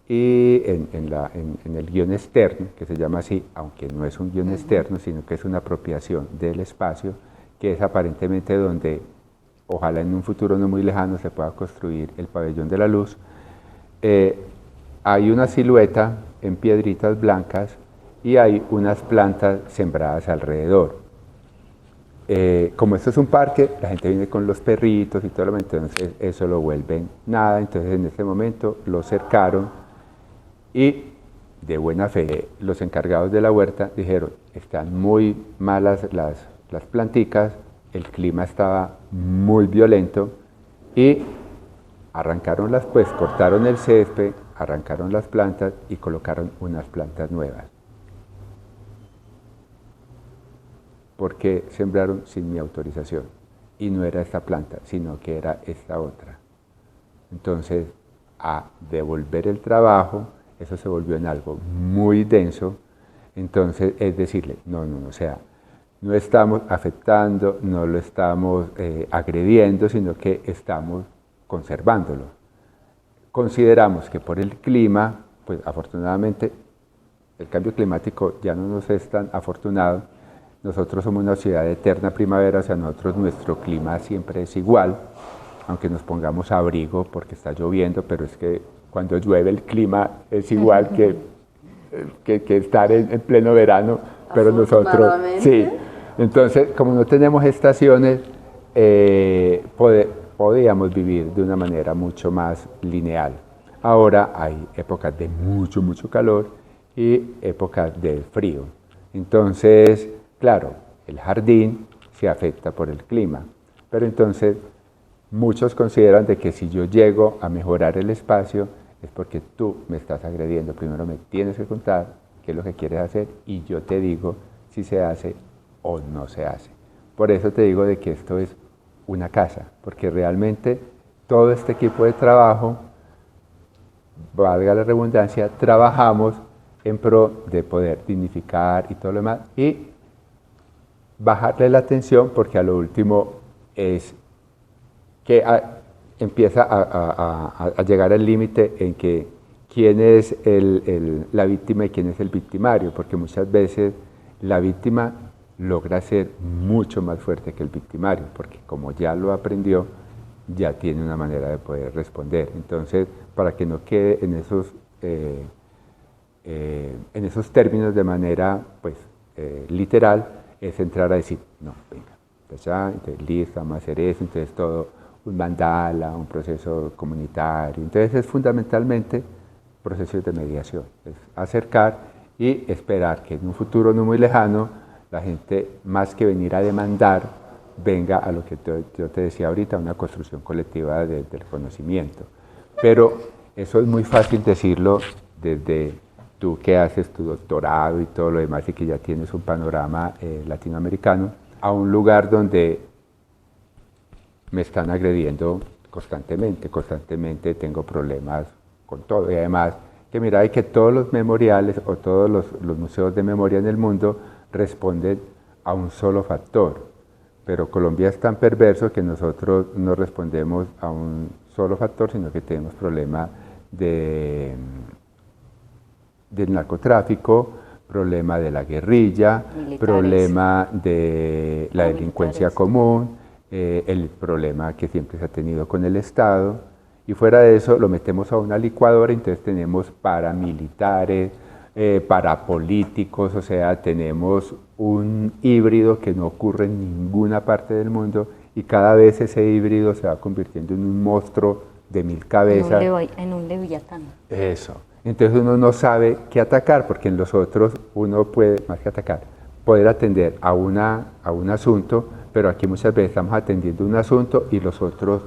y en el guión externo, que se llama así, aunque no es un guión externo, sino que es una apropiación del espacio, que es aparentemente donde, ojalá en un futuro no muy lejano, se pueda construir el pabellón de la luz. Hay una silueta en piedritas blancas y hay unas plantas sembradas alrededor. Como esto es un parque, la gente viene con los perritos y todo lo demás, entonces eso lo vuelven nada. Entonces en este momento lo cercaron y de buena fe los encargados de la huerta dijeron: están muy malas las planticas, el clima estaba muy violento, y arrancaron pues cortaron el césped, arrancaron las plantas y colocaron unas plantas nuevas. Porque sembraron sin mi autorización, y no era esta planta, sino que era esta otra. Entonces, a devolver el trabajo, eso se volvió en algo muy denso. Entonces, es decirle, no, o sea, no estamos afectando, no lo estamos agrediendo, sino que estamos conservándolo. Consideramos que por el clima, pues afortunadamente, el cambio climático ya no nos es tan afortunado. Nosotros somos una ciudad de eterna primavera, o sea, nosotros nuestro clima siempre es igual, aunque nos pongamos abrigo porque está lloviendo, pero es que cuando llueve el clima es igual que estar en pleno verano, pero nosotros, sí. Entonces, como no tenemos estaciones, podíamos vivir de una manera mucho más lineal. Ahora hay épocas de mucho calor y épocas de frío. Entonces, claro, el jardín se afecta por el clima, pero entonces muchos consideran de que si yo llego a mejorar el espacio es porque tú me estás agrediendo. Primero me tienes que contar qué es lo que quieres hacer y yo te digo si se hace o no se hace. Por eso te digo de que esto es una casa, porque realmente todo este equipo de trabajo, valga la redundancia, trabajamos en pro de poder dignificar y todo lo demás, y bajarle la tensión, porque a lo último es que empieza a llegar al límite en que quién es la víctima y quién es el victimario, porque muchas veces la víctima logra ser mucho más fuerte que el victimario, porque como ya lo aprendió, ya tiene una manera de poder responder. Entonces, para que no quede en esos términos de manera pues, literal, es entrar a decir, no, venga, pues ya, entonces listo, vamos a hacer eso, entonces todo un mandala, un proceso comunitario. Entonces es fundamentalmente procesos de mediación, es acercar y esperar que en un futuro no muy lejano la gente, más que venir a demandar, venga a lo que yo te decía ahorita, una construcción colectiva del conocimiento. Pero eso es muy fácil decirlo desde tú que haces tu doctorado y todo lo demás y que ya tienes un panorama latinoamericano, a un lugar donde me están agrediendo constantemente tengo problemas con todo. Y además, que mira, hay que todos los memoriales o todos los museos de memoria en el mundo responden a un solo factor, pero Colombia es tan perverso que nosotros no respondemos a un solo factor, sino que tenemos problemas del narcotráfico, problema de la guerrilla, problema de la delincuencia común, el problema que siempre se ha tenido con el Estado, y fuera de eso lo metemos a una licuadora. Entonces tenemos paramilitares, parapolíticos, o sea, tenemos un híbrido que no ocurre en ninguna parte del mundo, y cada vez ese híbrido se va convirtiendo en un monstruo de 1000 cabezas. En un leviatán. Eso. Entonces uno no sabe qué atacar, porque en los otros uno puede, más que atacar, poder atender a un asunto, pero aquí muchas veces estamos atendiendo un asunto y los otros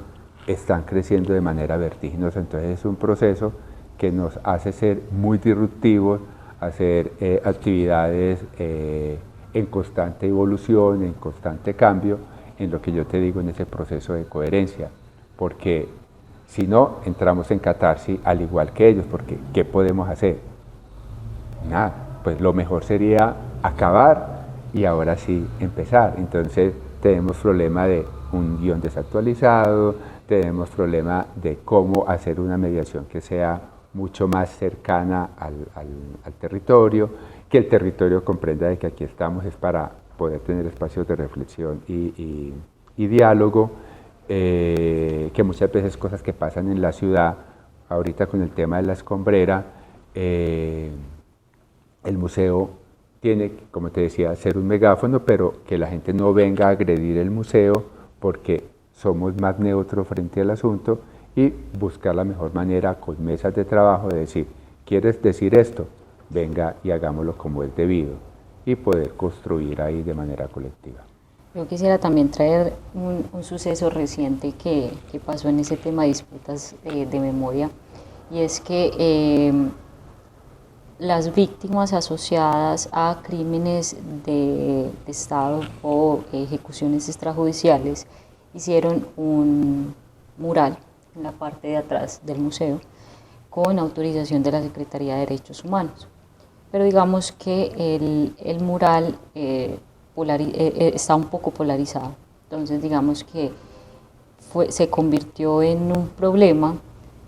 están creciendo de manera vertiginosa. Entonces es un proceso que nos hace ser muy disruptivos, hacer actividades en constante evolución, en constante cambio, en lo que yo te digo, en ese proceso de coherencia. porque si no, entramos en catarsis al igual que ellos, porque ¿qué podemos hacer? Nada, pues lo mejor sería acabar y ahora sí empezar. Entonces tenemos problema de un guión desactualizado, tenemos problema de cómo hacer una mediación que sea mucho más cercana al territorio, que el territorio comprenda de que aquí estamos es para poder tener espacios de reflexión y diálogo, que muchas veces cosas que pasan en la ciudad, ahorita con el tema de la escombrera, el museo tiene, como te decía, ser un megáfono, pero que la gente no venga a agredir el museo porque somos más neutros frente al asunto y buscar la mejor manera con mesas de trabajo de decir, ¿quieres decir esto? Venga y hagámoslo como es debido y poder construir ahí de manera colectiva. Yo quisiera también traer un suceso reciente que pasó en ese tema de disputas de memoria, y es que las víctimas asociadas a crímenes de Estado o ejecuciones extrajudiciales hicieron un mural en la parte de atrás del museo con autorización de la Secretaría de Derechos Humanos. Pero digamos que el mural está un poco polarizado, entonces digamos que se convirtió en un problema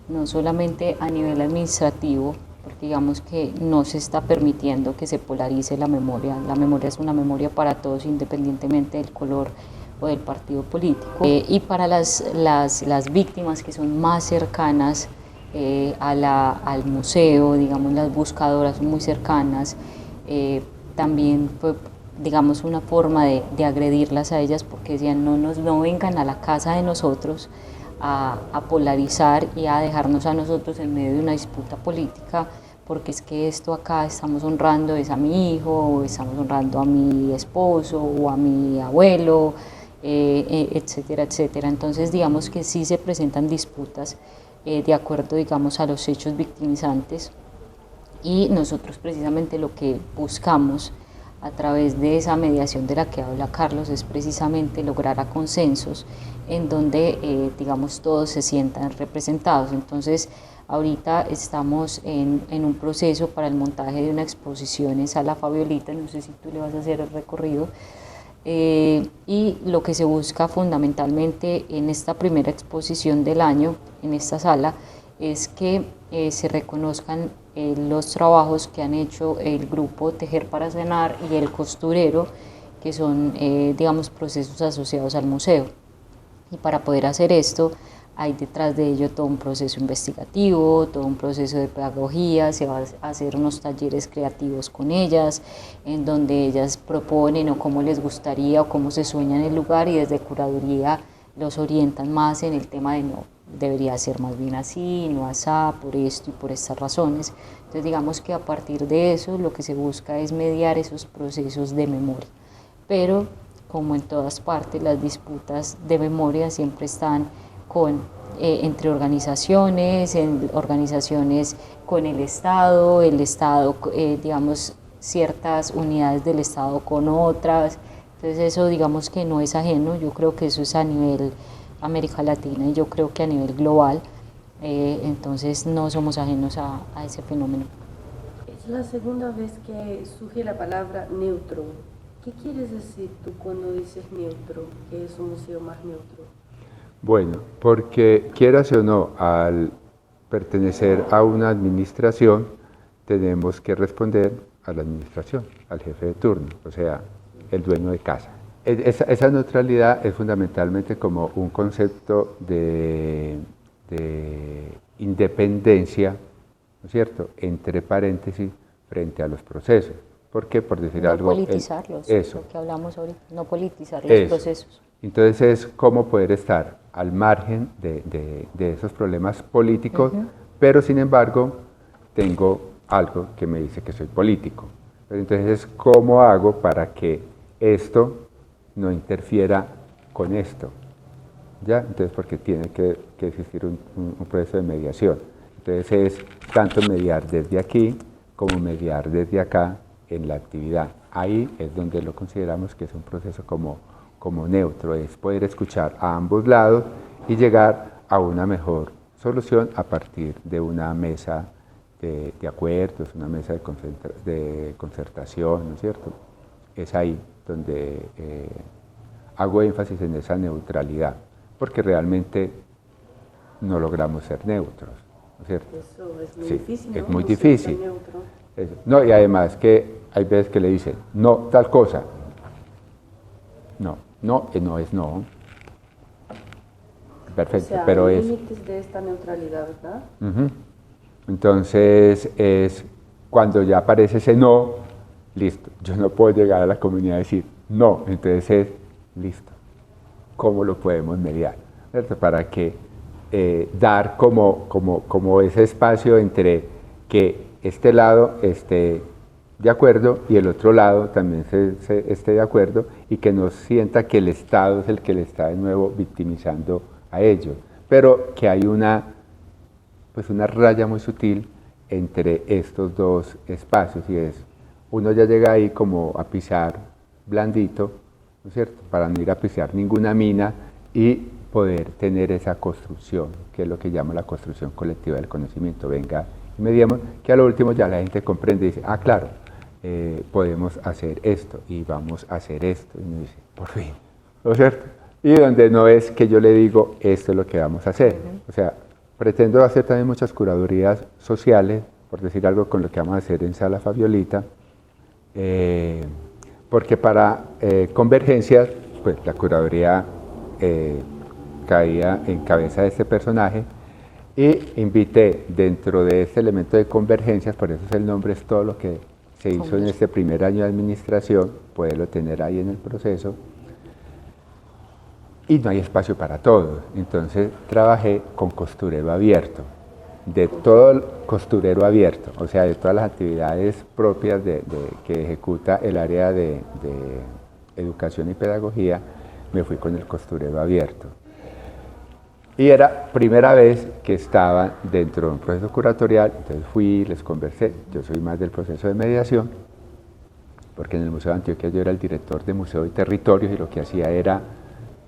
no solamente a nivel administrativo, porque digamos que no se está permitiendo que se polarice la memoria es una memoria para todos independientemente del color o del partido político, y para las víctimas que son más cercanas al museo, digamos las buscadoras son muy cercanas, también fue digamos una forma de agredirlas a ellas porque decían no vengan a la casa de nosotros a polarizar y a dejarnos a nosotros en medio de una disputa política, porque es que esto acá estamos honrando es a mi hijo, o estamos honrando a mi esposo o a mi abuelo, etcétera, etcétera. Entonces digamos que sí se presentan disputas de acuerdo digamos a los hechos victimizantes, y nosotros precisamente lo que buscamos a través de esa mediación de la que habla Carlos es precisamente lograr a consensos en donde digamos todos se sientan representados. Entonces ahorita estamos en un proceso para el montaje de una exposición en Sala Fabiolita, no sé si tú le vas a hacer el recorrido, y lo que se busca fundamentalmente en esta primera exposición del año en esta sala es que se reconozcan los trabajos que han hecho el grupo Tejer para Sanar y el costurero, que son digamos procesos asociados al museo. Y para poder hacer esto hay detrás de ello todo un proceso investigativo, todo un proceso de pedagogía, se va a hacer unos talleres creativos con ellas, en donde ellas proponen o cómo les gustaría o cómo se sueña en el lugar, y desde curaduría los orientan más en el tema de no, debería ser más bien así, no asá, por esto y por estas razones. Entonces digamos que a partir de eso lo que se busca es mediar esos procesos de memoria, pero como en todas partes las disputas de memoria siempre están entre organizaciones, con el Estado, digamos ciertas unidades del Estado con otras. Entonces eso digamos que no es ajeno, yo creo que eso es a nivel América Latina y yo creo que a nivel global, entonces no somos ajenos a ese fenómeno. Es la segunda vez que surge la palabra neutro. ¿Qué quieres decir tú cuando dices neutro, que es un museo más neutro? Bueno, porque quieras o no, al pertenecer a una administración, tenemos que responder a la administración, al jefe de turno, o sea, el dueño de casa. Esa neutralidad es fundamentalmente como un concepto de independencia, ¿no es cierto?, entre paréntesis, frente a los procesos. ¿Por qué? Por decir algo. No politizarlos, lo que hablamos ahorita, no politizar los procesos. Entonces es cómo poder estar al margen de esos problemas políticos, pero sin embargo tengo algo que me dice que soy político. Pero entonces es cómo hago para que esto no interfiera con esto, ¿ya? Entonces porque tiene que existir un proceso de mediación. Entonces es tanto mediar desde aquí como mediar desde acá en la actividad. Ahí es donde lo consideramos que es un proceso como neutro, es poder escuchar a ambos lados y llegar a una mejor solución a partir de una mesa de acuerdos, una mesa de concertación, ¿no es cierto? Es ahí donde hago énfasis en esa neutralidad, porque realmente no logramos ser neutros, ¿no es cierto? Eso es muy Sí, difícil, ¿no? es muy No ser difícil. tan neutro. No, y además que hay veces que le dicen, no, tal cosa. No, no, no es no. Perfecto, O sea, pero hay es... límites de esta neutralidad, ¿verdad? Ujú. Entonces es cuando ya aparece ese no, listo. Yo no puedo llegar a la comunidad y decir no, entonces es listo. ¿Cómo lo podemos mediar? ¿Cierto? Para que dar como ese espacio entre que este lado esté de acuerdo y el otro lado también esté de acuerdo y que no sienta que el Estado es el que le está de nuevo victimizando a ellos, pero que hay una raya muy sutil entre estos dos espacios y es, uno ya llega ahí como a pisar blandito, ¿no es cierto?, para no ir a pisar ninguna mina y poder tener esa construcción, que es lo que llamo la construcción colectiva del conocimiento. Venga, y mediamos, que a lo último ya la gente comprende y dice, ah, claro, podemos hacer esto y vamos a hacer esto. Y uno dice, por fin, ¿no es cierto? Y donde no es que yo le digo, esto es lo que vamos a hacer. O sea, pretendo hacer también muchas curadurías sociales, por decir algo con lo que vamos a hacer en Sala Fabiolita, porque para Convergencias, pues la curaduría caía en cabeza de este personaje y invité dentro de este elemento de Convergencias, por eso es el nombre, es todo lo que se hizo en este primer año de administración, poderlo tener ahí en el proceso, y no hay espacio para todos. Entonces trabajé con costurero abierto, de todo el costurero abierto, o sea, de todas las actividades propias que ejecuta el área de educación y pedagogía, me fui con el costurero abierto. Y era primera vez que estaba dentro de un proceso curatorial, entonces fui, les conversé, yo soy más del proceso de mediación, porque en el Museo de Antioquia yo era el director de Museo y Territorios y lo que hacía era,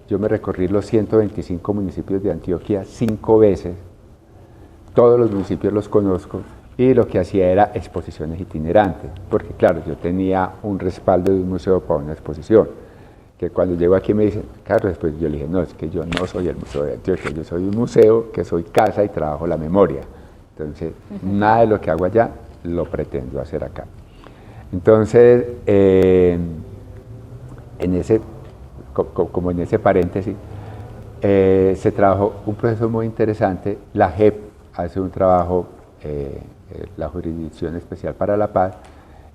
yo me recorrí los 125 municipios de Antioquia 5 veces, todos los municipios los conozco, y lo que hacía era exposiciones itinerantes, porque claro, yo tenía un respaldo de un museo para una exposición, que cuando llego aquí me dicen, Carlos, después yo le dije, no, es que yo no soy el Museo de Antioquia, yo soy un museo que soy casa y trabajo la memoria, entonces nada de lo que hago allá lo pretendo hacer acá. Entonces, como en ese paréntesis, se trabajó un proceso muy interesante. La JEP hace un trabajo, la Jurisdicción Especial para la Paz,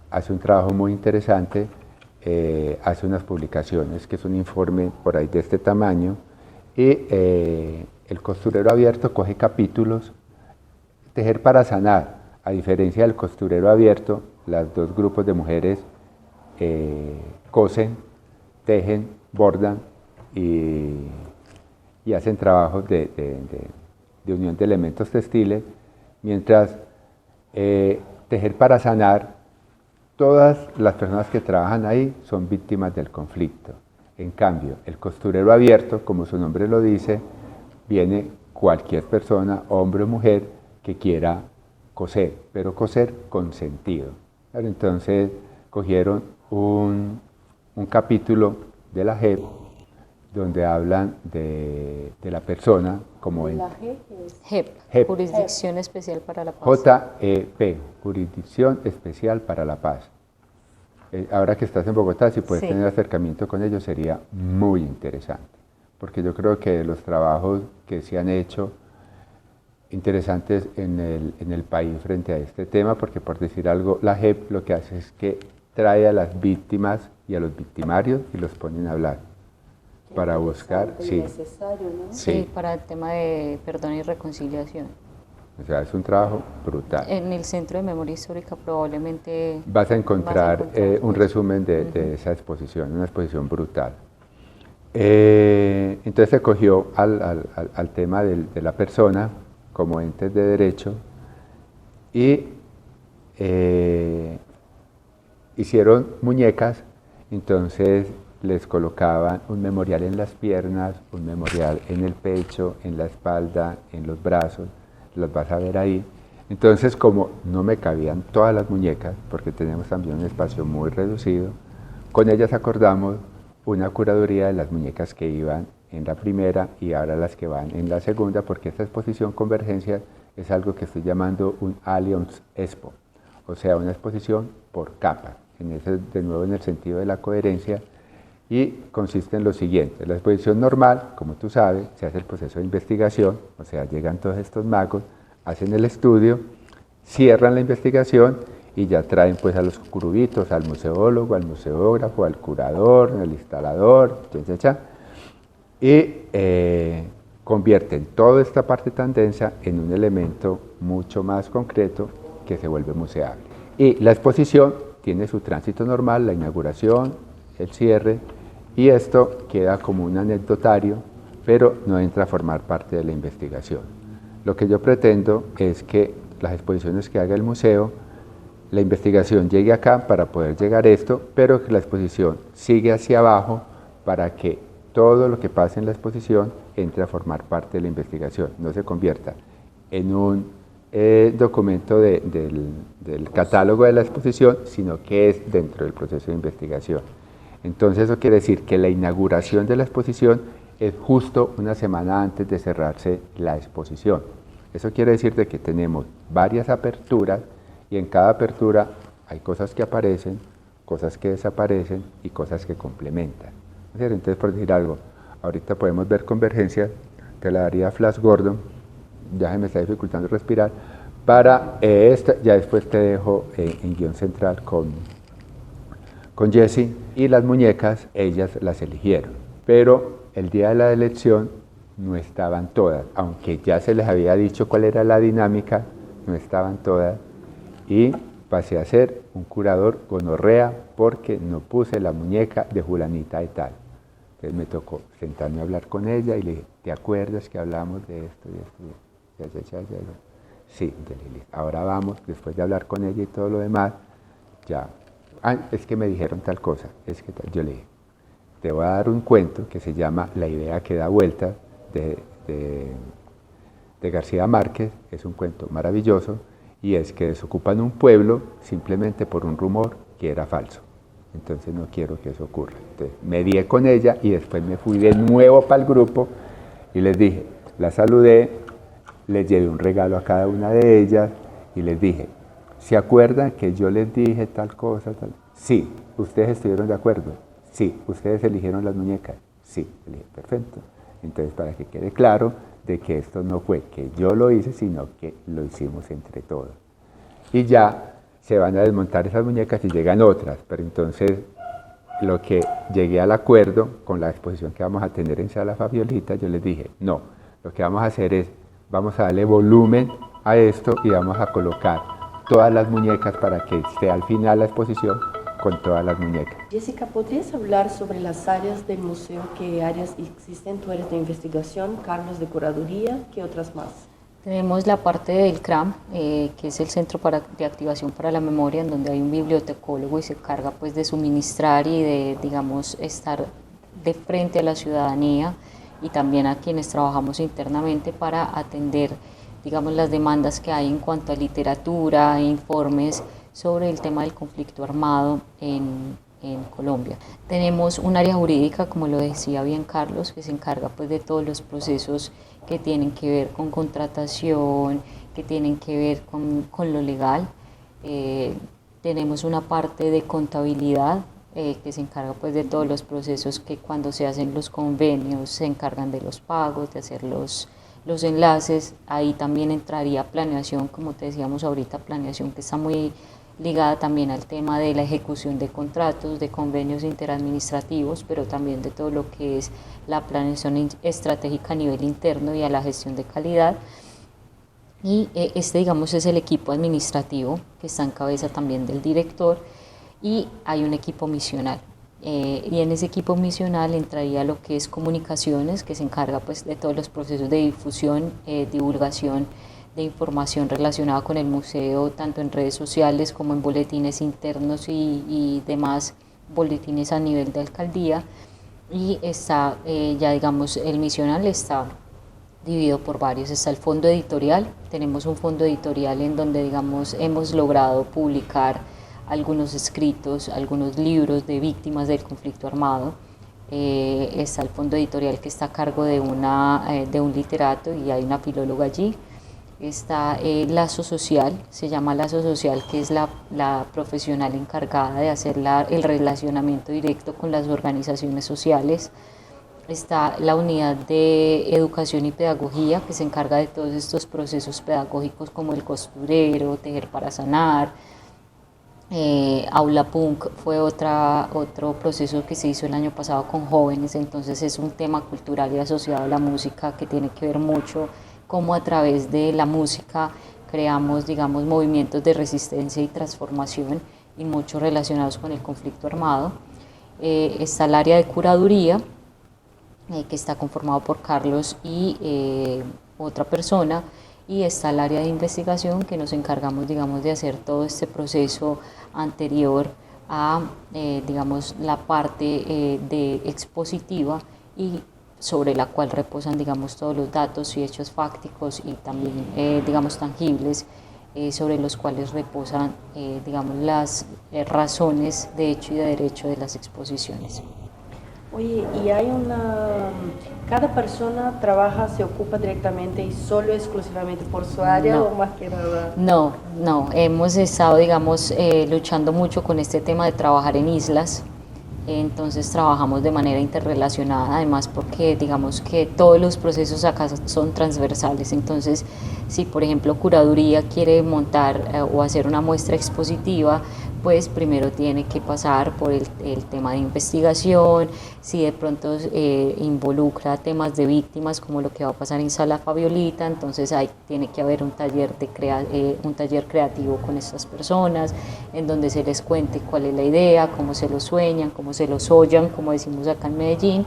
hace un trabajo muy interesante, hace unas publicaciones que es un informe por ahí de este tamaño, y el costurero abierto coge capítulos. Tejer para sanar, a diferencia del costurero abierto, los dos grupos de mujeres cosen, tejen, bordan y hacen trabajos de unión de elementos textiles, mientras tejer para sanar, todas las personas que trabajan ahí son víctimas del conflicto. En cambio, el costurero abierto, como su nombre lo dice, viene cualquier persona, hombre o mujer, que quiera coser, pero coser con sentido. Entonces, cogieron un capítulo de la JEP donde hablan de la persona como en La G es JEP, Jurisdicción Especial para la Paz. JEP, Jurisdicción Especial para la Paz. Ahora que estás en Bogotá, si puedes tener acercamiento con ellos, sería muy interesante, porque yo creo que los trabajos que se han hecho interesantes en el país frente a este tema, porque por decir algo, la JEP lo que hace es que trae a las víctimas y a los victimarios y los ponen a hablar para buscar, sí, necesario, ¿no? Sí, para el tema de perdón y reconciliación. O sea, es un trabajo brutal. En el Centro de Memoria Histórica probablemente Vas a encontrar un pues. resumen de esa exposición, una exposición brutal. Entonces se cogió al tema de la persona como entes de derecho y hicieron muñecas. Entonces les colocaban un memorial en las piernas, un memorial en el pecho, en la espalda, en los brazos, los vas a ver ahí. Entonces, como no me cabían todas las muñecas, porque tenemos también un espacio muy reducido, con ellas acordamos una curaduría de las muñecas que iban en la primera y ahora las que van en la segunda, porque esta exposición Convergencia es algo que estoy llamando un Alliance Expo, o sea, una exposición por capas, de nuevo en el sentido de la coherencia, y consiste en lo siguiente. La exposición normal, como tú sabes, se hace el proceso de investigación, o sea, llegan todos estos magos, hacen el estudio, cierran la investigación y ya traen pues a los curubitos, al museólogo, al museógrafo, al curador, al instalador, y convierten toda esta parte tan densa en un elemento mucho más concreto que se vuelve museable. Y la exposición tiene su tránsito normal, la inauguración, el cierre, y esto queda como un anecdotario, pero no entra a formar parte de la investigación. Lo que yo pretendo es que las exposiciones que haga el museo, la investigación llegue acá para poder llegar a esto, pero que la exposición sigue hacia abajo para que todo lo que pase en la exposición entre a formar parte de la investigación, no se convierta en un documento del catálogo de la exposición, sino que es dentro del proceso de investigación. Entonces eso quiere decir que la inauguración de la exposición es justo una semana antes de cerrarse la exposición. Eso quiere decir de que tenemos varias aperturas y en cada apertura hay cosas que aparecen, cosas que desaparecen y cosas que complementan. Entonces, por decir algo, ahorita podemos ver Convergencia, te la daría Flash Gordon, ya se me está dificultando respirar, para esta, ya después te dejo en guión central con Jessie, y las muñecas ellas las eligieron, pero el día de la elección no estaban todas, aunque ya se les había dicho cuál era la dinámica, no estaban todas, y pasé a ser un curador gonorrea porque no puse la muñeca de Julanita de tal. Entonces me tocó sentarme a hablar con ella y le dije, ¿te acuerdas que hablamos de esto y esto? Ya. Sí, ahora vamos, después de hablar con ella y todo lo demás, ya. Es que me dijeron tal cosa, es que tal. Yo le dije, te voy a dar un cuento que se llama La idea que da vuelta, de García Márquez. Es un cuento maravilloso, y es que desocupan un pueblo simplemente por un rumor que era falso. Entonces no quiero que eso ocurra. Entonces me di con ella y después me fui de nuevo para el grupo y les dije, la saludé, les llevé un regalo a cada una de ellas y les dije, ¿se acuerdan que yo les dije tal cosa? Tal? Sí. ¿Ustedes estuvieron de acuerdo? Sí. ¿Ustedes eligieron las muñecas? Sí. Le dije, perfecto. Entonces, para que quede claro de que esto no fue que yo lo hice, sino que lo hicimos entre todos. Y ya se van a desmontar esas muñecas y llegan otras, pero entonces lo que llegué al acuerdo con la exposición que vamos a tener en Sala Fabiolita, yo les dije, no, lo que vamos a hacer es, vamos a darle volumen a esto y vamos a colocar todas las muñecas para que esté al final la exposición con todas las muñecas. Jessica, ¿podrías hablar sobre las áreas del museo? ¿Qué áreas existen? Tú eres de investigación, Carlos de curaduría, ¿qué otras más? Tenemos la parte del CRAM, que es el Centro de Activación para la Memoria, en donde hay un bibliotecólogo y se encarga pues de suministrar y de, digamos, estar de frente a la ciudadanía y también a quienes trabajamos internamente para atender, digamos, las demandas que hay en cuanto a literatura e informes sobre el tema del conflicto armado en Colombia. Tenemos un área jurídica, como lo decía bien Carlos, que se encarga pues de todos los procesos que tienen que ver con contratación, que tienen que ver con lo legal. Tenemos una parte de contabilidad que se encarga pues de todos los procesos que cuando se hacen los convenios se encargan de los pagos, de hacer los enlaces. Ahí también entraría planeación, como te decíamos ahorita, planeación que está muy ligada también al tema de la ejecución de contratos, de convenios interadministrativos, pero también de todo lo que es la planeación estratégica a nivel interno y a la gestión de calidad. Y digamos, es el equipo administrativo que está en cabeza también del director, y hay un equipo misional. Y en ese equipo misional entraría lo que es comunicaciones, que se encarga pues de todos los procesos de difusión, divulgación de información relacionada con el museo, tanto en redes sociales como en boletines internos y demás boletines a nivel de alcaldía, y está, ya digamos, el misional está dividido por varios. Está el fondo editorial, tenemos un fondo editorial en donde, digamos, hemos logrado publicar algunos escritos, algunos libros de víctimas del conflicto armado. Está el fondo editorial que está a cargo de un literato y hay una filóloga allí. Está Lazo Social, se llama Lazo Social, que es la profesional encargada de hacer el relacionamiento directo con las organizaciones sociales. Está la unidad de educación y pedagogía, que se encarga de todos estos procesos pedagógicos como el costurero, tejer para sanar. Aula Punk fue otro proceso que se hizo el año pasado con jóvenes, entonces es un tema cultural y asociado a la música que tiene que ver mucho cómo a través de la música creamos, digamos, movimientos de resistencia y transformación y muchos relacionados con el conflicto armado. Está el área de curaduría, que está conformado por Carlos y otra persona, y está el área de investigación, que nos encargamos, digamos, de hacer todo este proceso anterior a, digamos, la parte de expositiva y sobre la cual reposan, digamos, todos los datos y hechos fácticos y también, digamos, tangibles, sobre los cuales reposan, digamos, las razones de hecho y de derecho de las exposiciones. Oye, y hay cada persona trabaja, se ocupa directamente y solo exclusivamente por su área, No. o más que nada? No, hemos estado, digamos, luchando mucho con este tema de trabajar en islas. Entonces trabajamos de manera interrelacionada, además porque digamos que todos los procesos acá son transversales. Entonces, si por ejemplo curaduría quiere montar o hacer una muestra expositiva, pues primero tiene que pasar por el tema de investigación. Si de pronto involucra temas de víctimas, como lo que va a pasar en Sala Fabiolita, entonces ahí tiene que haber un taller creativo con estas personas, en donde se les cuente cuál es la idea, cómo se lo sueñan, cómo se lo soñan, como decimos acá en Medellín,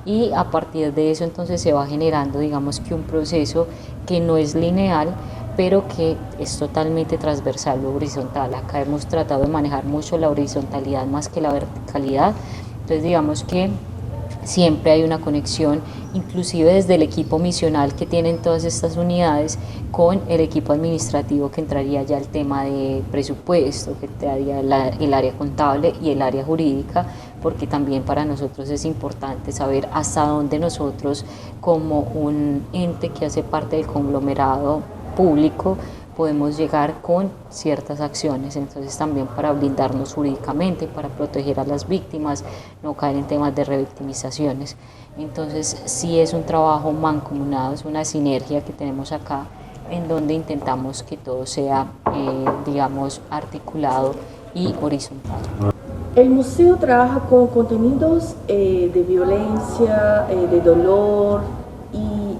y a partir de eso entonces se va generando, digamos, que un proceso que no es lineal, pero que es totalmente transversal o horizontal. Acá hemos tratado de manejar mucho la horizontalidad más que la verticalidad. Entonces digamos que siempre hay una conexión, inclusive desde el equipo misional que tienen todas estas unidades, con el equipo administrativo, que entraría ya el tema de presupuesto, que entraría el área contable y el área jurídica, porque también para nosotros es importante saber hasta dónde nosotros, como un ente que hace parte del conglomerado público, podemos llegar con ciertas acciones. Entonces también para blindarnos jurídicamente, para proteger a las víctimas, no caer en temas de revictimizaciones. Entonces sí es un trabajo mancomunado, es una sinergia que tenemos acá, en donde intentamos que todo sea, digamos, articulado y horizontal. El museo trabaja con contenidos de violencia, de dolor, y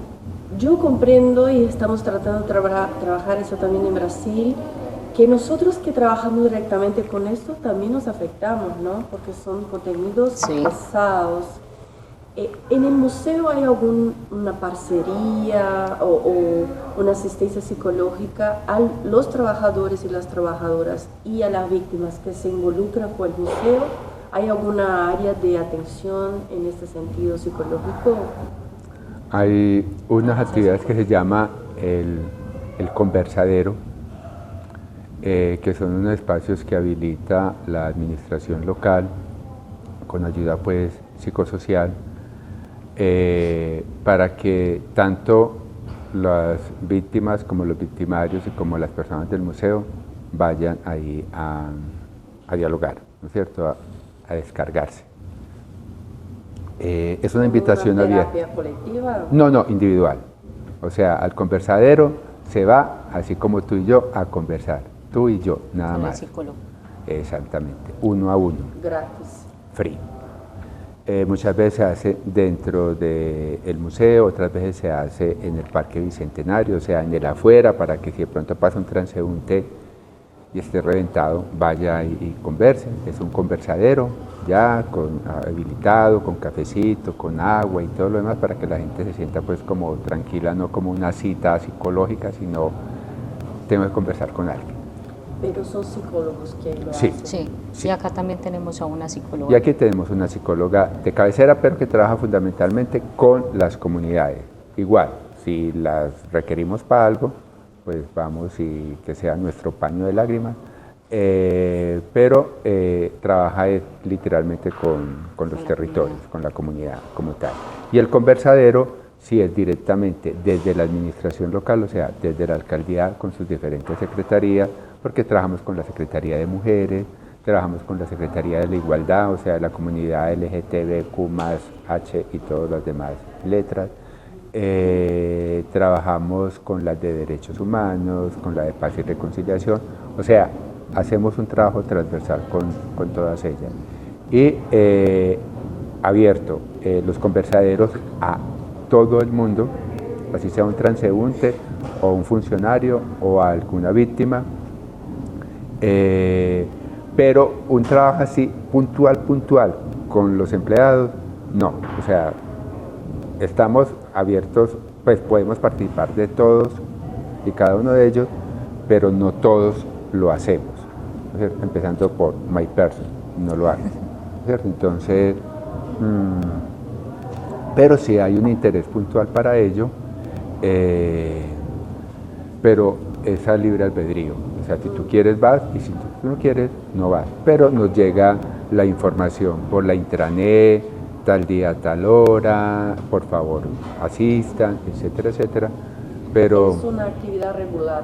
yo comprendo, y estamos tratando de trabajar eso también en Brasil, que nosotros que trabajamos directamente con esto también nos afectamos, ¿no? Porque son contenidos pesados. ¿En el museo hay alguna parcería o una asistencia psicológica a los trabajadores y las trabajadoras y a las víctimas que se involucran con el museo? ¿Hay alguna área de atención en este sentido psicológico? Hay unas actividades que se llama el conversadero, que son unos espacios que habilita la administración local con ayuda pues psicosocial, para que tanto las víctimas como los victimarios y como las personas del museo vayan ahí a dialogar, ¿no es cierto?, a descargarse. Es una invitación abierta. ¿Terapia colectiva? No, individual. O sea, al conversadero se va, así como tú y yo, a conversar. Tú y yo, nada Con el más. psicólogo. Exactamente, uno a uno. Gratis. Free. Muchas veces se hace dentro del museo, otras veces se hace en el Parque Bicentenario, o sea, en el afuera, para que si de pronto pasa un transeúnte y esté reventado, vaya y converse. Es un conversadero ya habilitado, con cafecito, con agua y todo lo demás, para que la gente se sienta pues como tranquila, no como una cita psicológica, sino tengo que conversar con alguien. Pero son psicólogos que lo Sí. hacen. Sí, Sí. y acá también tenemos a una psicóloga. Y aquí tenemos una psicóloga de cabecera, pero que trabaja fundamentalmente con las comunidades. Igual, si las requerimos para algo, pues vamos y que sea nuestro paño de lágrimas, pero trabaja literalmente con los territorios, con la comunidad como tal. Y el conversadero sí es directamente desde la administración local, o sea, desde la alcaldía con sus diferentes secretarías, porque trabajamos con la Secretaría de Mujeres, trabajamos con la Secretaría de la Igualdad, o sea, la comunidad LGTBQ+, H y todas las demás letras. Trabajamos con las de Derechos Humanos, con la de Paz y Reconciliación, o sea, hacemos un trabajo transversal con todas ellas. Y abierto los conversaderos a todo el mundo, así sea un transeúnte o un funcionario o a alguna víctima, pero un trabajo así puntual con los empleados, no, o sea, estamos abiertos, pues podemos participar de todos y cada uno de ellos, pero no todos lo hacemos, ¿cierto? Empezando por my person, no lo haces, ¿cierto? Entonces, pero sí hay un interés puntual para ello, pero es a libre albedrío, o sea, si tú quieres vas y si tú no quieres no vas, pero nos llega la información por la intranet, tal día, tal hora, por favor asistan, etcétera, etcétera, pero... Es una actividad regular,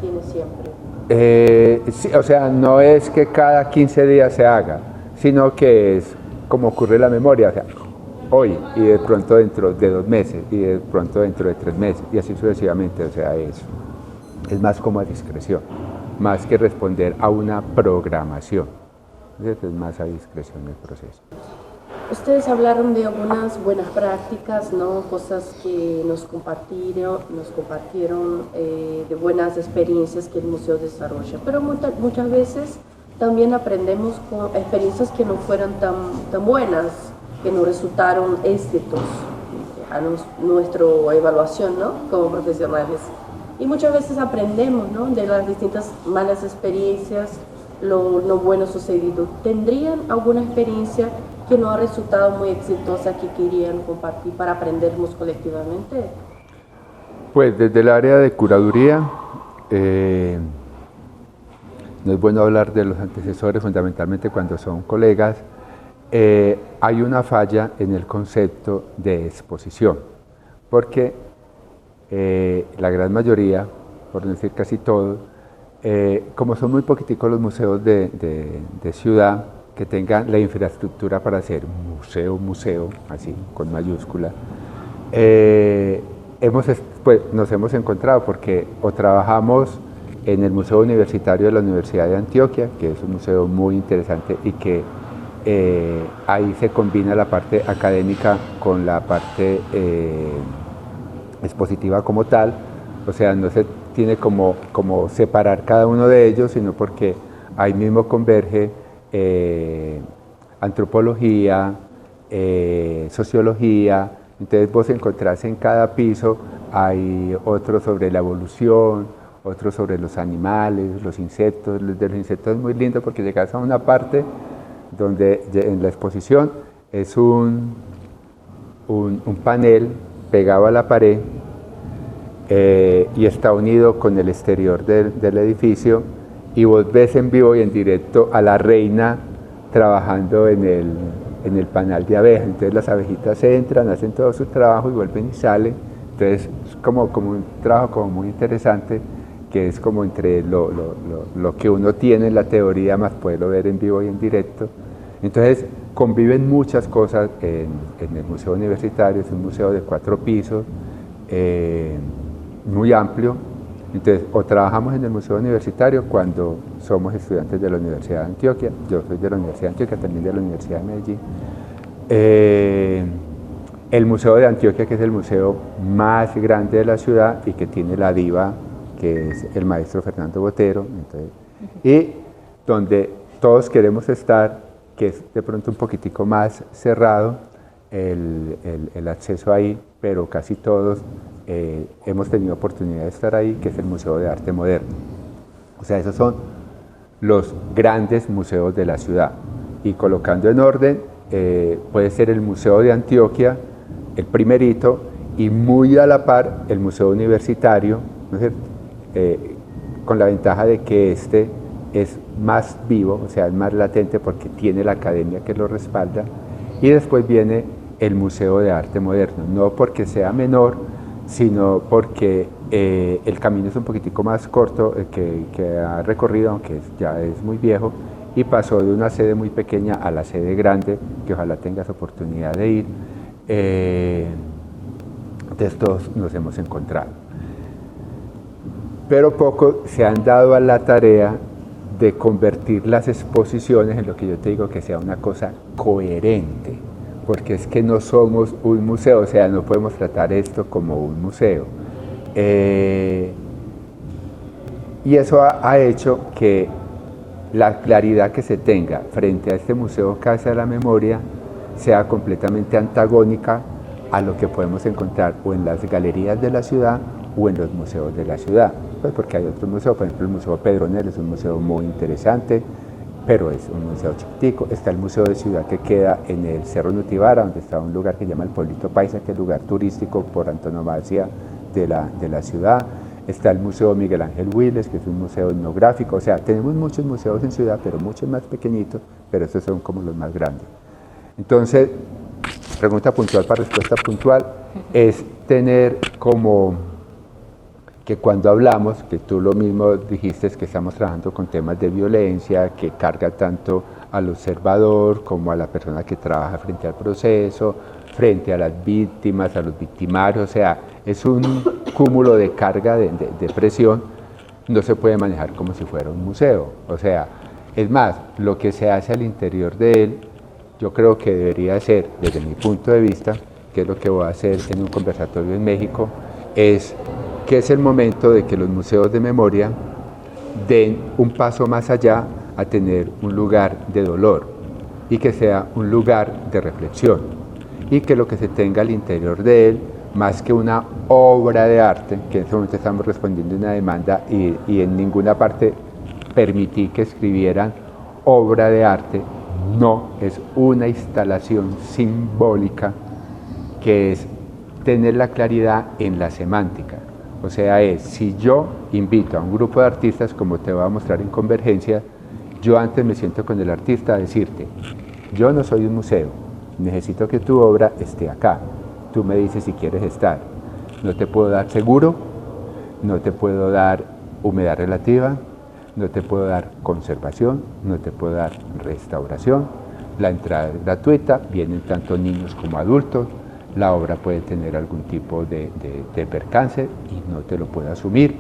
tiene siempre. Sí, o sea, no es que cada 15 días se haga, sino que es como ocurre la memoria, o sea, hoy y de pronto dentro de 2 meses y de pronto dentro de 3 meses y así sucesivamente, o sea, es más como a discreción, más que responder a una programación, es más a discreción el proceso. Ustedes hablaron de algunas buenas prácticas, ¿no? Cosas que nos compartieron de buenas experiencias que el museo desarrolla, pero muchas veces también aprendemos con experiencias que no fueron tan buenas, que no resultaron éxitos a nuestra evaluación, ¿no? Como profesionales. Y muchas veces aprendemos, ¿no? De las distintas malas experiencias, lo no bueno sucedido. ¿Tendrían alguna experiencia que no ha resultado muy exitosa que querían compartir para aprendernos colectivamente? Pues desde el área de curaduría, no es bueno hablar de los antecesores, fundamentalmente cuando son colegas. Hay una falla en el concepto de exposición, porque la gran mayoría, por no decir casi todos, como son muy poquiticos los museos de ciudad que tengan la infraestructura para hacer museo, así con mayúscula, nos hemos encontrado porque o trabajamos en el Museo Universitario de la Universidad de Antioquia, que es un museo muy interesante y que ahí se combina la parte académica con la parte expositiva como tal, o sea, no se tiene como separar cada uno de ellos, sino porque ahí mismo converge antropología, sociología. Entonces vos encontrás en cada piso, hay otro sobre la evolución, otro sobre los animales, los insectos. De los insectos es muy lindo porque llegas a una parte donde en la exposición es un panel pegado a la pared y está unido con el exterior del edificio, y vos ves en vivo y en directo a la reina trabajando en el panal de abejas. Entonces las abejitas entran, hacen todo su trabajo y vuelven y salen. Entonces es como un trabajo como muy interesante, que es como entre lo que uno tiene en la teoría más poderlo ver en vivo y en directo. Entonces conviven muchas cosas en el Museo Universitario. Es un museo de 4 pisos, muy amplio. Entonces, o trabajamos en el Museo Universitario cuando somos estudiantes de la Universidad de Antioquia. Yo soy de la Universidad de Antioquia, también de la Universidad de Medellín. El Museo de Antioquia, que es el museo más grande de la ciudad y que tiene la diva, que es el maestro Fernando Botero. Entonces, y donde todos queremos estar, que es de pronto un poquitico más cerrado el acceso ahí, pero casi todos hemos tenido oportunidad de estar ahí, que es el Museo de Arte Moderno. O sea, esos son los grandes museos de la ciudad. Y colocando en orden, puede ser el Museo de Antioquia, el primerito, y muy a la par el Museo Universitario, ¿no es cierto? Con la ventaja de que este es más vivo, o sea, es más latente porque tiene la academia que lo respalda, y después viene el Museo de Arte Moderno, no porque sea menor, sino porque el camino es un poquitico más corto que ha recorrido, aunque ya es muy viejo, y pasó de una sede muy pequeña a la sede grande, que ojalá tengas oportunidad de ir. De estos nos hemos encontrado. Pero poco se han dado a la tarea de convertir las exposiciones en lo que yo te digo que sea una cosa coherente, porque es que no somos un museo, o sea, no podemos tratar esto como un museo. Y eso ha hecho que la claridad que se tenga frente a este Museo Casa de la Memoria sea completamente antagónica a lo que podemos encontrar o en las galerías de la ciudad o en los museos de la ciudad. Pues porque hay otros museos, por ejemplo el Museo Pedronel es un museo muy interesante, pero es un museo chiquitico. Está el Museo de Ciudad que queda en el Cerro Nutibara, donde está un lugar que se llama el Pueblito Paisa, que es el lugar turístico por antonomasia de la ciudad. Está el Museo Miguel Ángel Willes, que es un museo etnográfico. O sea, tenemos muchos museos en ciudad, pero muchos más pequeñitos, pero estos son como los más grandes. Entonces, pregunta puntual para respuesta puntual, es tener como que cuando hablamos, que tú lo mismo dijiste, que estamos trabajando con temas de violencia, que carga tanto al observador como a la persona que trabaja frente al proceso, frente a las víctimas, a los victimarios, o sea, es un cúmulo de carga de presión, no se puede manejar como si fuera un museo. O sea, es más, lo que se hace al interior de él, yo creo que debería ser, desde mi punto de vista, que es lo que voy a hacer en un conversatorio en México, es que es el momento de que los museos de memoria den un paso más allá a tener un lugar de dolor y que sea un lugar de reflexión y que lo que se tenga al interior de él, más que una obra de arte, que en este momento estamos respondiendo a una demanda y en ninguna parte permití que escribieran obra de arte, no, es una instalación simbólica que es tener la claridad en la semántica. O sea, es, si yo invito a un grupo de artistas, como te voy a mostrar en Convergencia, yo antes me siento con el artista a decirte, yo no soy un museo, necesito que tu obra esté acá, tú me dices si quieres estar, no te puedo dar seguro, no te puedo dar humedad relativa, no te puedo dar conservación, no te puedo dar restauración, la entrada es gratuita, vienen tanto niños como adultos, la obra puede tener algún tipo de percance y no te lo puedo asumir.